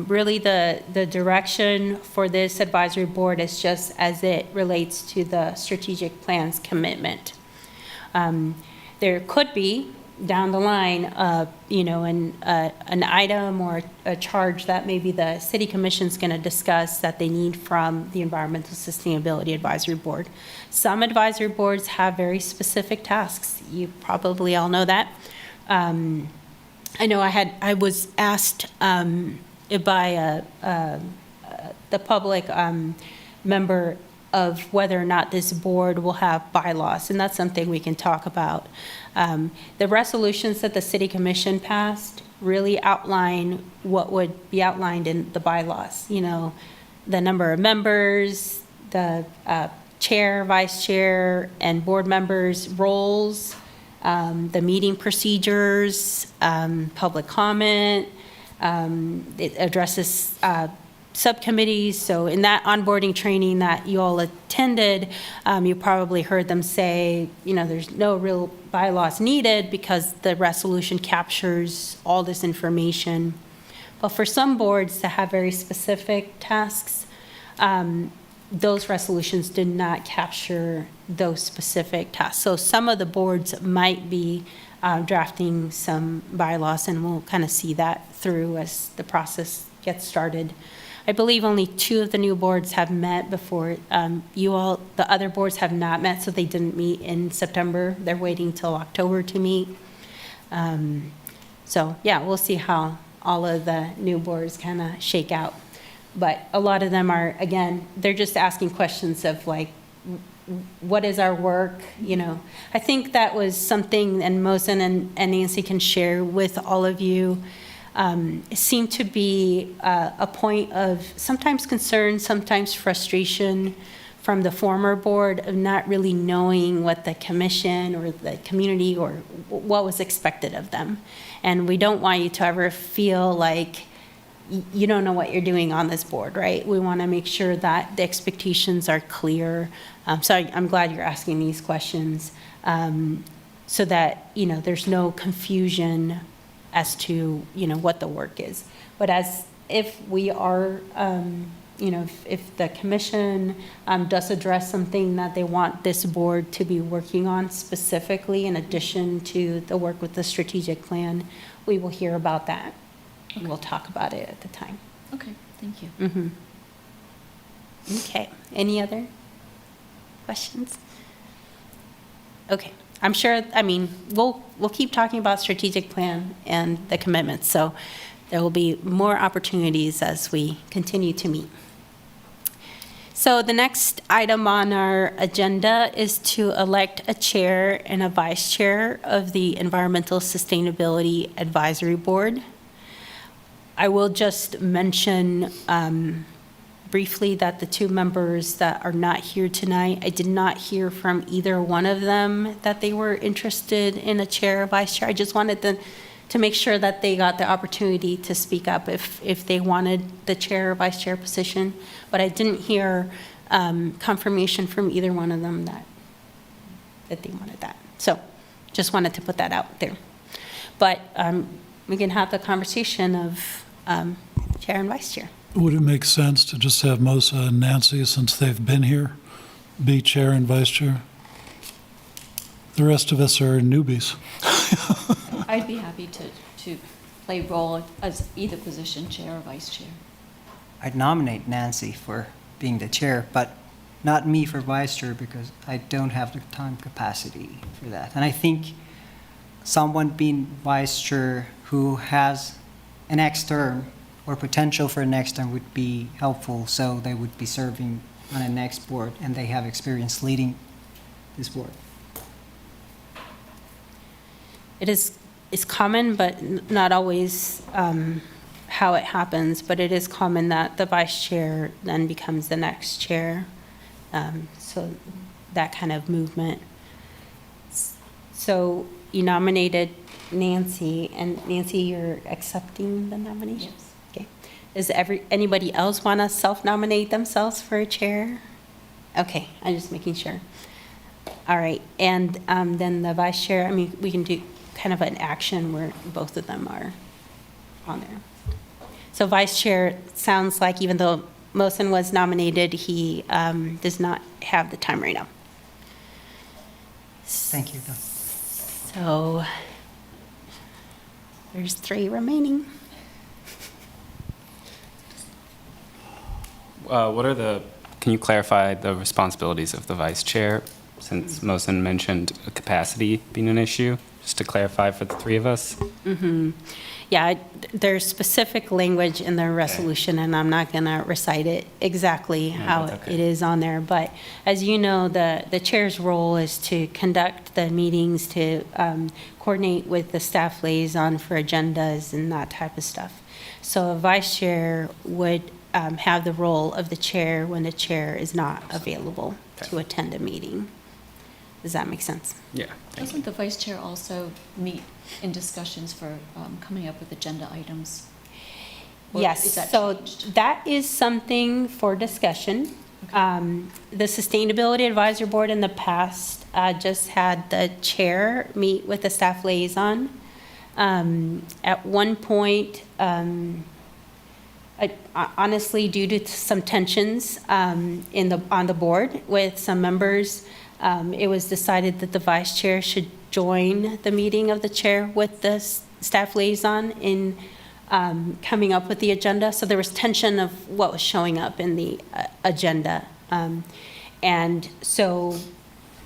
really the direction for this advisory board is just as it relates to the strategic plan's commitment. There could be down the line, an item or a charge that maybe the city commission's going to discuss that they need from the Environmental Sustainability Advisory Board. Some advisory boards have very specific tasks. You probably all know that. I know I was asked by the public member of whether or not this board will have bylaws, and that's something we can talk about. The resolutions that the city commission passed really outline what would be outlined in the bylaws. The number of members, the chair, vice chair, and board members' roles, the meeting procedures, public comment. It addresses subcommittees. So in that onboarding training that you all attended, you probably heard them say, there's no real bylaws needed because the resolution captures all this information. But for some boards that have very specific tasks, those resolutions did not capture those specific tasks. So some of the boards might be drafting some bylaws, and we'll kind of see that through as the process gets started. I believe only 2 of the new boards have met before the other boards have not met, so they didn't meet in September. They're waiting till October to meet. So yeah, we'll see how all of the new boards kind of shake out. But a lot of them are, again, they're just asking questions of like, what is our work? I think that was something, and Mohsen and Nancy can share with all of you. It seemed to be a point of sometimes concern, sometimes frustration from the former board of not really knowing what the commission or the community or what was expected of them. And we don't want you to ever feel like you don't know what you're doing on this board, right? We want to make sure that the expectations are clear. So I'm glad you're asking these questions so that, there's no confusion as to, what the work is. But if we are, if the commission does address something that they want this board to be working on specifically, in addition to the work with the strategic plan, we will hear about that. And we'll talk about it at the time. Okay, thank you. Mm-hmm. Okay, any other questions? Okay. I'm sure, we'll keep talking about strategic plan and the commitments, so there will be more opportunities as we continue to meet. So the next item on our agenda is to elect a chair and a vice chair of the Environmental Sustainability Advisory Board. I will just mention briefly that the 2 members that are not here tonight, I did not hear from either one of them that they were interested in a chair or vice chair. I just wanted to make sure that they got the opportunity to speak up if they wanted the chair or vice chair position. But I didn't hear confirmation from either one of them that they wanted that. So just wanted to put that out there. But we can have the conversation of chair and vice chair. Would it make sense to just have Mosa and Nancy, since they've been here, be chair and vice chair? The rest of us are newbies. I'd be happy to play role as either position, chair or vice chair. I'd nominate Nancy for being the chair, but not me for vice chair because I don't have the time capacity for that. And I think someone being vice chair who has an next term or potential for a next term would be helpful, so they would be serving on a next board and they have experience leading this board. It's common, but not always how it happens, but it is common that the vice chair then becomes the next chair. So that kind of movement. So you nominated Nancy, and Nancy, you're accepting the nomination? Yes. Okay. Does anybody else want to self-nominate themselves for a chair? Okay, I'm just making sure. All right, and then the vice chair, we can do kind kind of an action where both of them are on there. So vice chair, sounds like even though Mohsen was nominated, he does not have the time right now. Thank you. So there's 3 remaining. Can you clarify the responsibilities of the vice chair, since Mohsen mentioned capacity being an issue, just to clarify for the 3 of us? Yeah, there's specific language in the resolution, and I'm not going to recite it exactly how that's okay. it is on there. But as you know, the chair's role is to conduct the meetings, to coordinate with the staff liaison for agendas and that type of stuff. So a vice chair would have the role of the chair when the chair is not available to attend a meeting. Does that make sense? Yeah. Doesn't the vice chair also meet in discussions for coming up with agenda items? Or Yes, is that so changed? that is something for discussion. The Sustainability Advisory Board in the past just had the chair meet with the staff liaison. At one point, honestly, due to some tensions on the board with some members, it was decided that the vice chair should join the meeting of the chair with the staff liaison in coming up with the agenda. So there was tension of what was showing up in the agenda. And so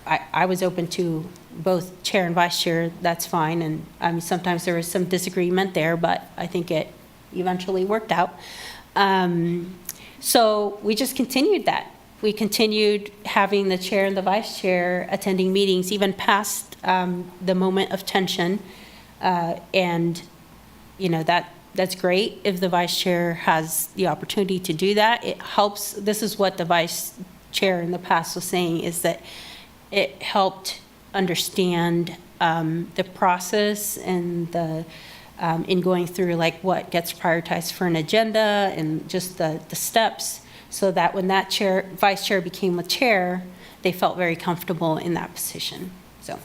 I was open to both chair and vice chair, that's fine. And sometimes there was some disagreement there, but I think it eventually worked out. So we just continued that. We continued having the chair and the vice chair attending meetings, even past the moment of tension. And, you know, that's great if the vice chair has the opportunity to do that. It helps. This is what the vice chair in the past was saying, is that it helped understand the process and in going through like what gets prioritized for an agenda and just the steps, so that when that vice chair became the chair, they felt very comfortable in that position. So.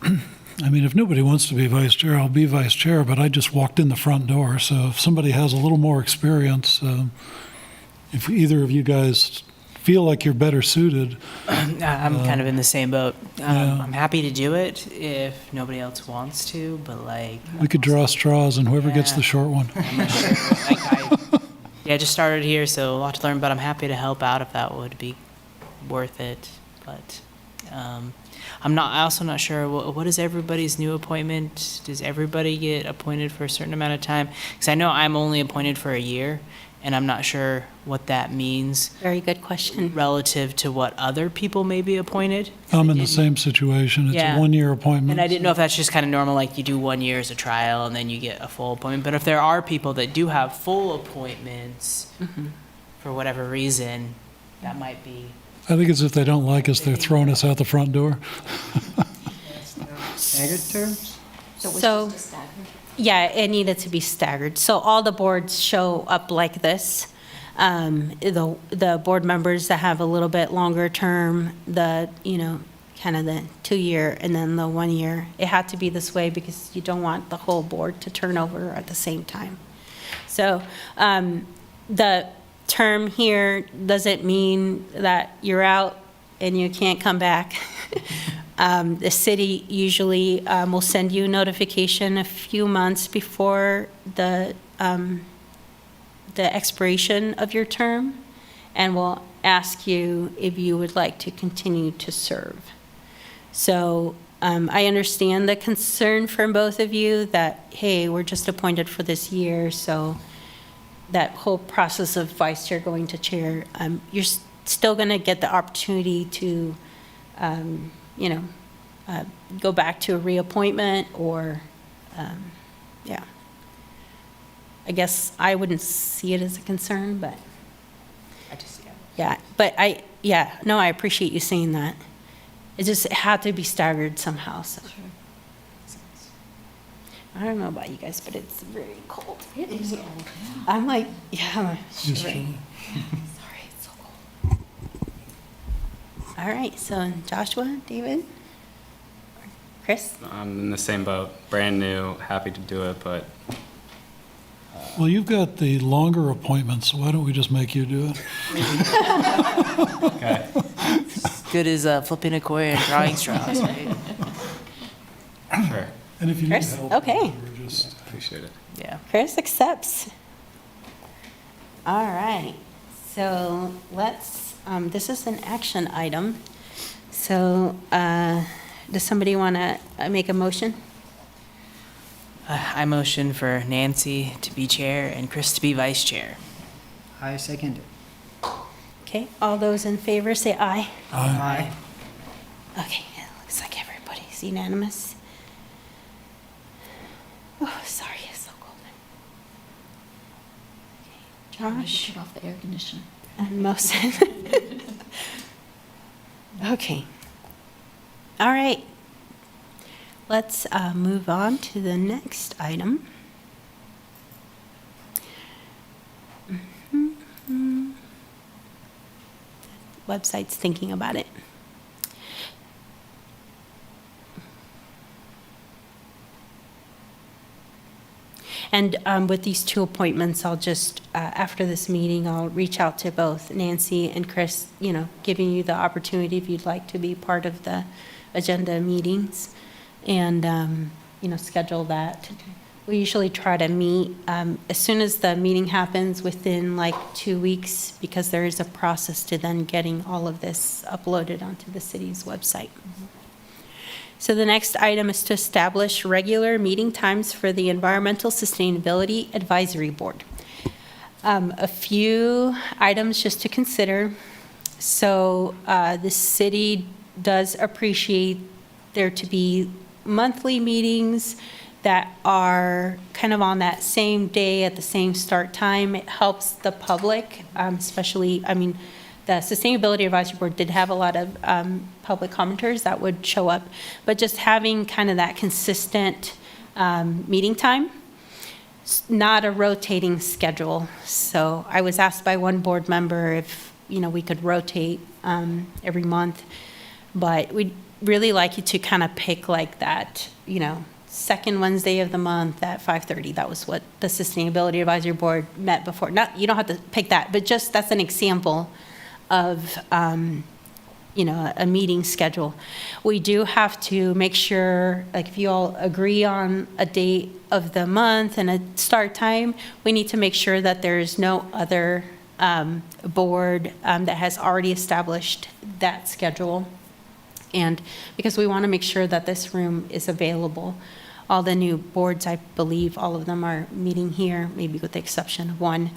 I mean, if nobody wants to be vice chair, I'll be vice chair, but I just walked in the front door. So if somebody has a little more experience, if either of you guys feel like you're better suited. I'm kind of in the same boat. Yeah. I'm happy to do it if nobody else wants to, but like. We could draw straws, and whoever gets Yeah. the short one. I'm not sure. I just started here, so a lot to learn, but I'm happy to help out if that would be worth it. But I'm also not sure, what is everybody's new appointment? Does everybody get appointed for a certain amount of time? Because I know I'm only appointed for a year, and I'm not sure what that means Very good question. relative to what other people may be appointed. I'm in the same situation. It's Yeah. a one-year appointment. And I didn't know if that's just kind of normal, like you do 1 year as a trial and then you get a full appointment. But if there are people that do have full appointments for whatever reason, that might be. I think it's if they don't like us, they're throwing us out the front door. Staggered terms? So it was So- just a stagger? Yeah, it needed to be staggered. So all the boards show up like this. The board members that have a little bit longer term, kind of the 2 year and then the 1 year. It had to be this way because you don't want the whole board to turn over at the same time. So the term here doesn't mean that you're out and you can't come back. The city usually will send you notification a few months before the expiration of your term, and will ask you if you would like to continue to serve. So I understand the concern from both of you that, hey, we're just appointed for this year, so that whole process of vice chair going to chair, you're still going to get the opportunity to, go back to a reappointment or, yeah. I guess I wouldn't see it as a concern, but, I just, yeah. But I appreciate you saying that. It just had to be staggered somehow, so. I don't know about you guys, but it's very cold. It is cold, yeah. I'm like, yeah, Just shivering. Sorry, it's so cold. All right, so Joshua, David, Chris? I'm in the same boat, brand new, happy to do it, but Well, you've got the longer appointments, so why don't we just make you do it? okay. Good as flipping a coin and drawing straws, right? Sure. And if you need Chris? help, Okay. we're just, Appreciate it. Yeah. Chris accepts. All right, so let's, this is an action item. So, does somebody want to make a motion? I motion for Nancy to be chair and Chris to be vice chair. I second it. Okay, all those in favor say aye. Aye. Okay, it looks like everybody's unanimous. Oh, sorry, it's so cold. Okay, Josh Turn off the air conditioner. and Mohsen. Okay. All right. Let's move on to the next item. Website's thinking about it. And with these two appointments, I'll just, after this meeting, I'll reach out to both Nancy and Chris, giving you the opportunity if you'd like to be part of the agenda meetings and, schedule that. We usually try to meet as soon as the meeting happens within like 2 weeks because there is a process to then getting all of this uploaded onto the city's website. So the next item is to establish regular meeting times for the Environmental Sustainability Advisory Board. A few items just to consider. So the city does appreciate there to be monthly meetings that are kind of on that same day at the same start time. It helps the public, especially, the Sustainability Advisory Board did have a lot of public commenters that would show up, but just having kind of that consistent meeting time, not a rotating schedule. So I was asked by one board member if, we could rotate every month, but we'd really like you to kind of pick like that, second Wednesday of the month at 5:30. That was what the Sustainability Advisory Board met before. Not, you don't have to pick that, but just that's an example of, a meeting schedule. We do have to make sure, like if you all agree on a date of the month and a start time, we need to make sure that there's no other board that has already established that schedule. And because we want to make sure that this room is available. All the new boards, I believe, all of them are meeting here, maybe with the exception of one.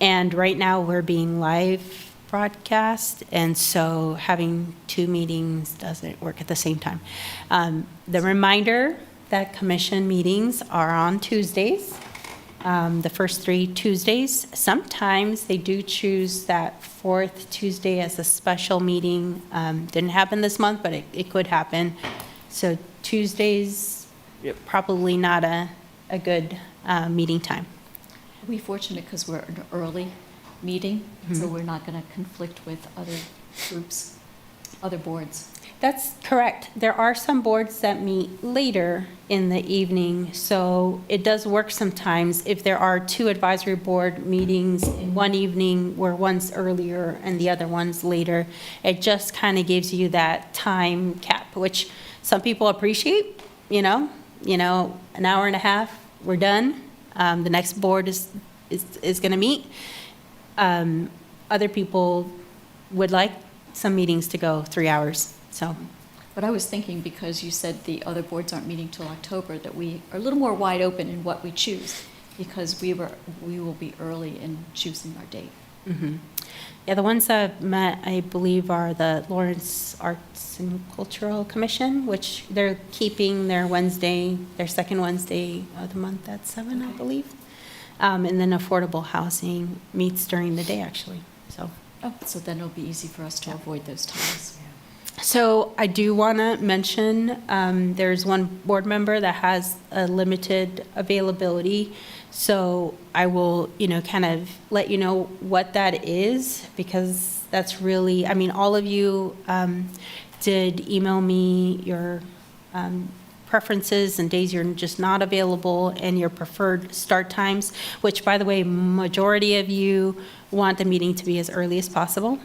And right now, we're being live broadcast, and so having two meetings doesn't work at the same time. The reminder that commission meetings are on Tuesdays, the first 3 Tuesdays. Sometimes they do choose that fourth Tuesday as a special meeting. Didn't happen this month, but it could happen. So Tuesdays, probably not a good meeting time. We're fortunate because we're an early meeting, so we're not going to conflict with other groups, other boards. That's correct. There are some boards that meet later in the evening, so it does work sometimes if there are 2 advisory board meetings in one evening where one's earlier and the other one's later. It just kind of gives you that time cap, which some people appreciate, an hour and a half, we're done. The next board is going to meet. Other people would like some meetings to go 3 hours. So, But I was thinking, because you said the other boards aren't meeting till October, that we are a little more wide open in what we choose, because we will be early in choosing our date. Yeah, the ones that met, I believe, are the Lawrence Arts and Cultural Commission, which they're keeping their second Wednesday of the month at 7, I believe. And then Affordable Housing meets during the day, actually, so. Oh, so then it'll be easy for us to avoid those times. So I do want to mention, there's one board member that has a limited availability. So I will, kind of let you know what that is, because that's really, all of you, did email me your preferences and days you're just not available and your preferred start times, which, by the way, majority of you want the meeting to be as early as possible,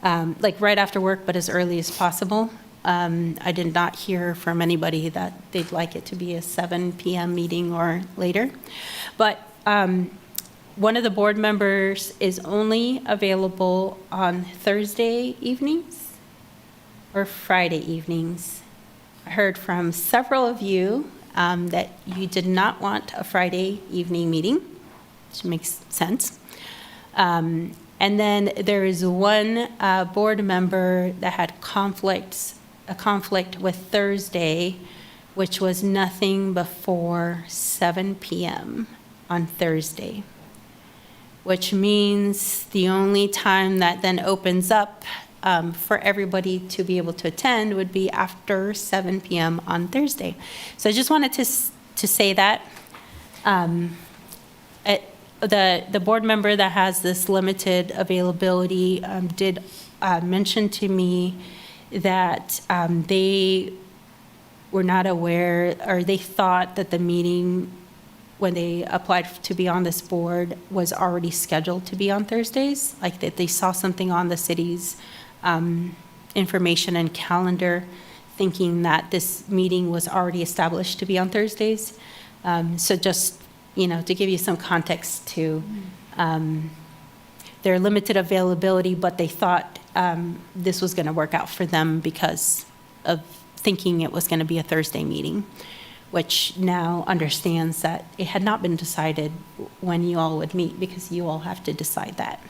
like right after work, but as early as possible. I did not hear from anybody that they'd like it to be a 7 p.m. meeting or later. But one of the board members is only available on Thursday evenings or Friday evenings. I heard from several of you that you did not want a Friday evening meeting, which makes sense. And then there is one board member that had a conflict with Thursday, which was nothing before 7 p.m. on Thursday, which means the only time that then opens up for everybody to be able to attend would be after 7 p.m. on Thursday. So I just wanted to say that. The board member that has this limited availability did mention to me that they were not aware, or they thought that the meeting, when they applied to be on this board, was already scheduled to be on Thursdays, like that they saw something on the city's information and calendar thinking that this meeting was already established to be on Thursdays. So just, to give you some context to their limited availability, but they thought this was going to work out for them because of thinking it was going to be a Thursday meeting, which now understands that it had not been decided when you all would meet, because you all have to decide that.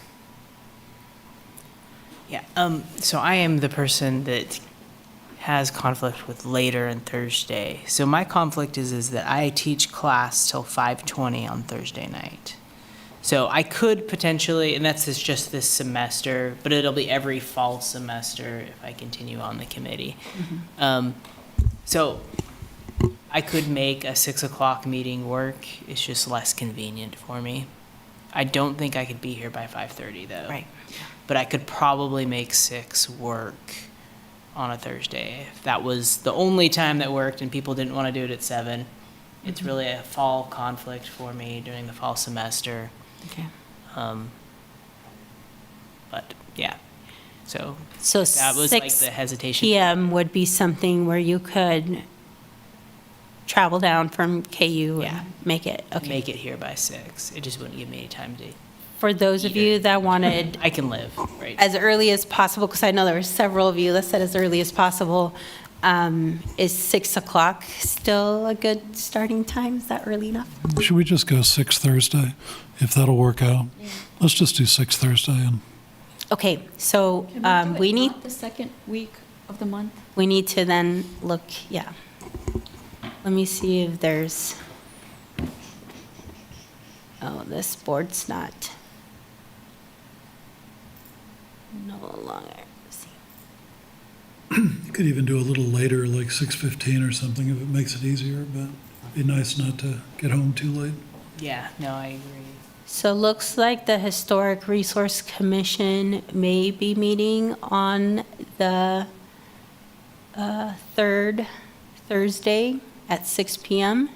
Yeah, so I am the person that has conflict with later and Thursday. So my conflict is that I teach class till 5:20 on Thursday night. So I could potentially, and that's just this semester, but it'll be every fall semester if I continue on the committee. So I could make a 6 o'clock meeting work. It's just less convenient for me. I don't think I could be here by 5:30 though. Right. But I could probably make 6 work on a Thursday. If that was the only time that worked and people didn't want to do it at 7, it's really a fall conflict for me during the fall semester. Okay. But yeah, so So that was like 6 the hesitation. p.m. would be something where you could travel down from KU Yeah. and make it. Okay. Make it here by 6. It just wouldn't give me any time to. For those of you that wanted I can live, right? as early as possible, because I know there were several of you that said as early as possible, is 6 o'clock still a good starting time? Is that early enough? Should we just go 6 Thursday, if that'll work out? Let's just do 6 Thursday. And Okay, so Can we do it need, not the second week of the month? we need to then look, yeah. Let me see if there's, oh, this board's not, no longer, let's see. you could even do a little later, like 6:15 or something, if it makes it easier, but it'd be nice not to get home too late. Yeah, no, I agree. So it looks like the Historic Resource Commission may be meeting on the third Thursday at 6 p.m.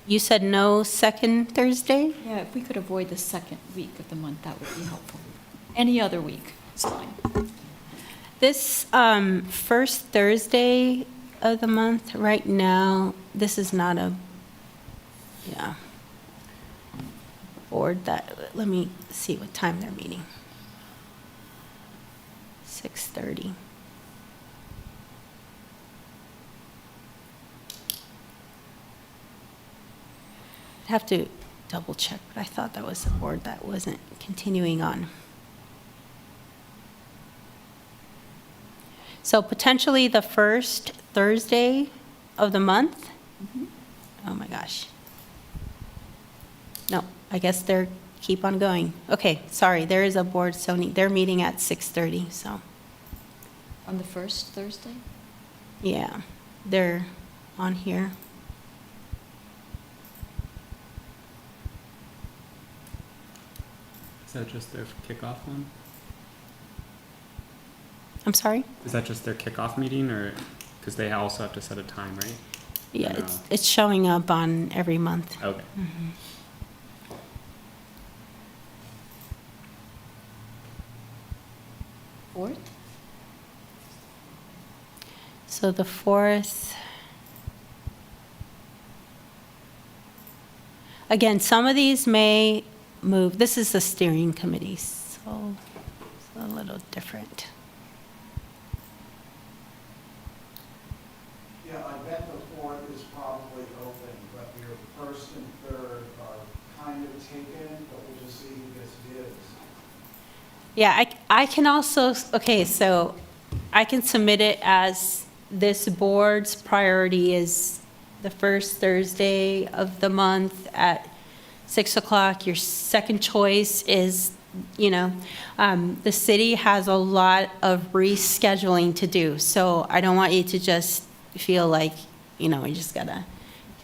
You said no second Thursday? Yeah, if we could avoid the second week of the month, that would be helpful. Any other week is fine. This first Thursday of the month, right now, this is not a, yeah, board that, let me see what time they're meeting. 6:30. I'd have to double check, but I thought that was the board that wasn't continuing on. So potentially the first Thursday of the month? Oh my gosh. No, I guess they're, keep on going. Okay, sorry, there is a board, so they're meeting at 6:30, so, On the first Thursday? yeah, they're on here. Is that just their kickoff one? I'm sorry? Is that just their kickoff meeting, or, because they also have to set a time, right? Yeah, No. it's showing up on every month. Okay. Fourth? So the 4th. Again, some of these may move. This is the steering committee, so it's a little different. Yeah, I bet the fourth is probably open, but your first and third are kind of taken, but we'll just see who gets bids. Yeah, I can also, okay, so I can submit it as this board's priority is the first Thursday of the month at 6 o'clock. Your second choice is, the city has a lot of rescheduling to do. So I don't want you to just feel like, you just gotta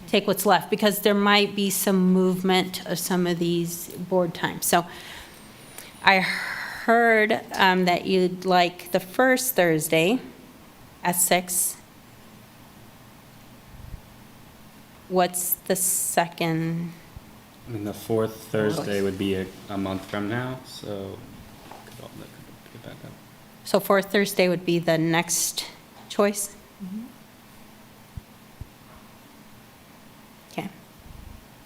take what's left, because there might be some movement of some of these board times. So I heard that you'd like the first Thursday at 6. What's the second? I mean, the fourth Thursday would be a month from now, so that could get back up. So fourth Thursday would be the next choice? Okay.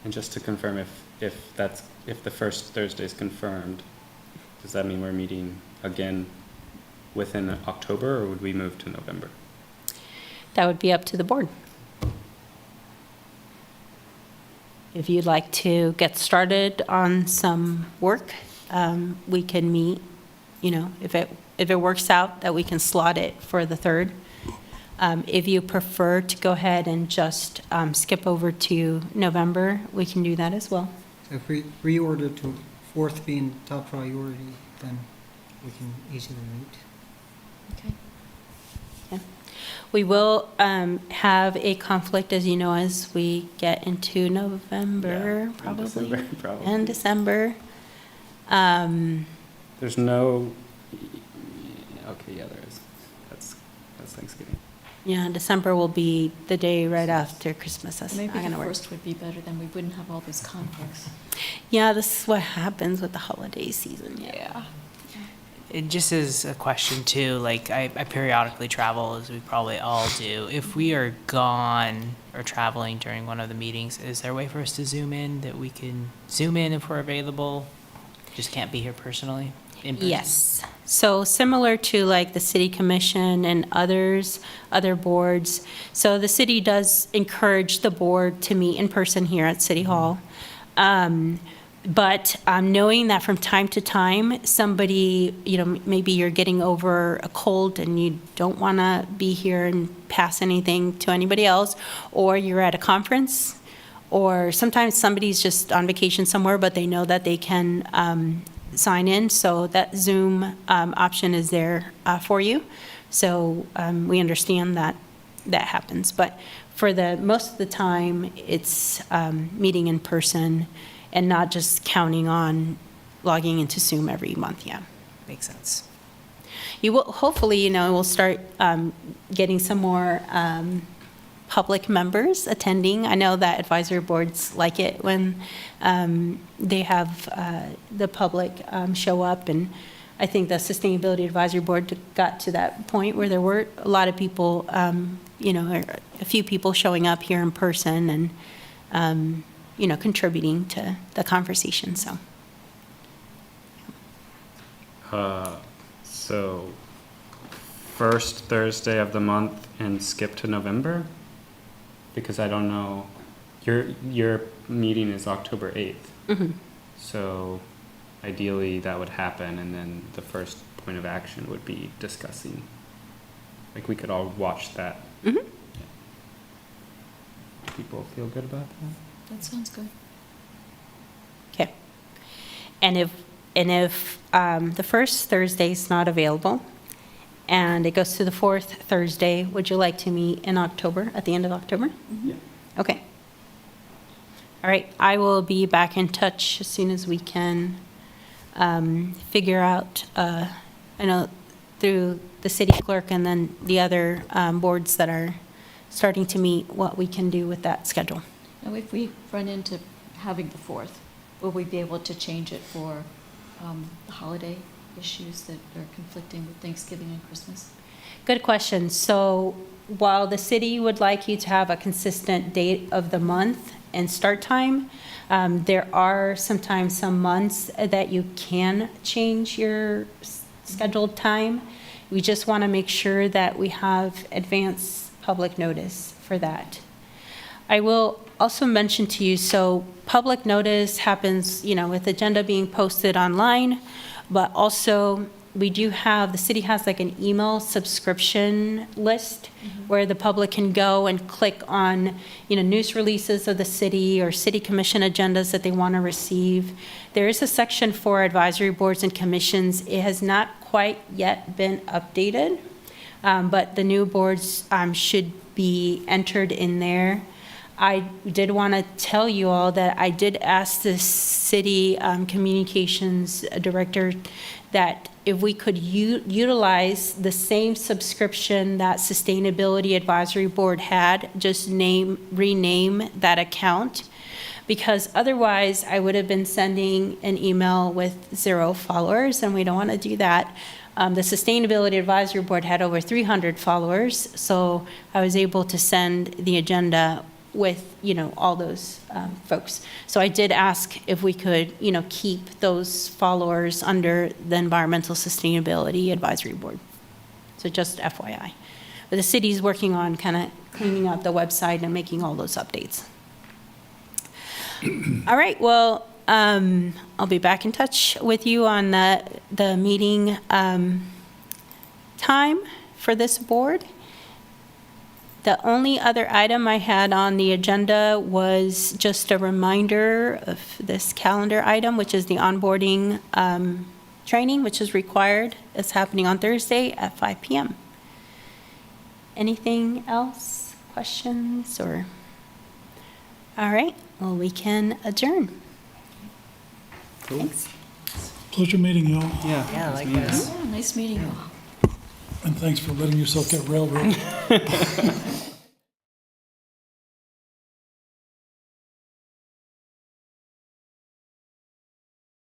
And just to confirm, if the first Thursday is confirmed, does that mean we're meeting again within October, or would we move to November? That would be up to the board. If you'd like to get started on some work, we can meet, if it works out, that we can slot it for the 3rd. If you prefer to go ahead and just skip over to November, we can do that as well. So if we reorder to fourth being top priority, then we can easily meet. Okay. We will have a conflict, as you know, as we get into November, Yeah, probably. December, probably. And December. There's no, okay, yeah, there is. That's Thanksgiving. Yeah, December will be the day right after Christmas. That's not Maybe going the to work. first would be better, then we wouldn't have all these conflicts. Yeah, this is what happens with the holiday season. Yeah. It just is a question too, like I periodically travel, as we probably all do. If we are gone or traveling during one of the meetings, is there a way for us to zoom in, that we can zoom in if we're available? Just can't be here personally? In person? Yes. So similar to like the city commission and other boards. So the city does encourage the board to meet in person here at City Hall. But knowing that from time to time, somebody, maybe you're getting over a cold and you don't want to be here and pass anything to anybody else, or you're at a conference, or sometimes somebody's just on vacation somewhere, but they know that they can sign in. So that Zoom option is there for you. So we understand that that happens. But for the most of the time, it's meeting in person and not just counting on logging into Zoom every month, yeah. Makes sense. You will, hopefully, we'll start getting some more public members attending. I know that advisory boards like it when they have the public show up, and I think the Sustainability Advisory Board got to that point where there were a lot of people, or a few people showing up here in person and contributing to the conversation, so. So, first Thursday of the month and skip to November? Because I don't know, your meeting is October 8th. Mhm. So ideally that would happen, and then the first point of action would be discussing. Like, we could all watch that. Mhm. Yeah. People feel good about that? That sounds good. Okay. And if the first Thursday is not available, and it goes to the fourth Thursday, would you like to meet in October, at the end of October? Yeah. Okay. All right, I will be back in touch as soon as we can figure out, I know through the city clerk and then the other boards that are starting to meet, what we can do with that schedule. Now, if we run into having the 4th, will we be able to change it for the holiday issues that are conflicting with Thanksgiving and Christmas? Good question. So while the city would like you to have a consistent date of the month and start time, there are sometimes some months that you can change your scheduled time. We just want to make sure that we have advance public notice for that. I will also mention to you, so public notice happens, with agenda being posted online, but also we do have, the city has like an email subscription list where the public can go and click on, news releases of the city or city commission agendas that they want to receive. There is a section for advisory boards and commissions. It has not quite yet been updated, but the new boards should be entered in there. I did want to tell you all that I did ask the city communications director that if we could utilize the same subscription that Sustainability Advisory Board had, just rename that account, because otherwise I would have been sending an email with 0 followers, and we don't want to do that. The Sustainability Advisory Board had over 300 followers, so I was able to send the agenda with, all those folks. So I did ask if we could, keep those followers under the Environmental Sustainability Advisory Board. So just FYI. But the city's working on kind of cleaning up the website and making all those updates. All right, well, I'll be back in touch with you on the meeting time for this board. The only other item I had on the agenda was just a reminder of this calendar item, which is the onboarding training, which is required. It's happening on Thursday at 5 p.m. Anything else? Questions or? All right, well, we can adjourn. Thanks. Pleasure meeting you all, Yeah, likewise. Yeah, nice meeting you all. and thanks for letting yourself get railroaded.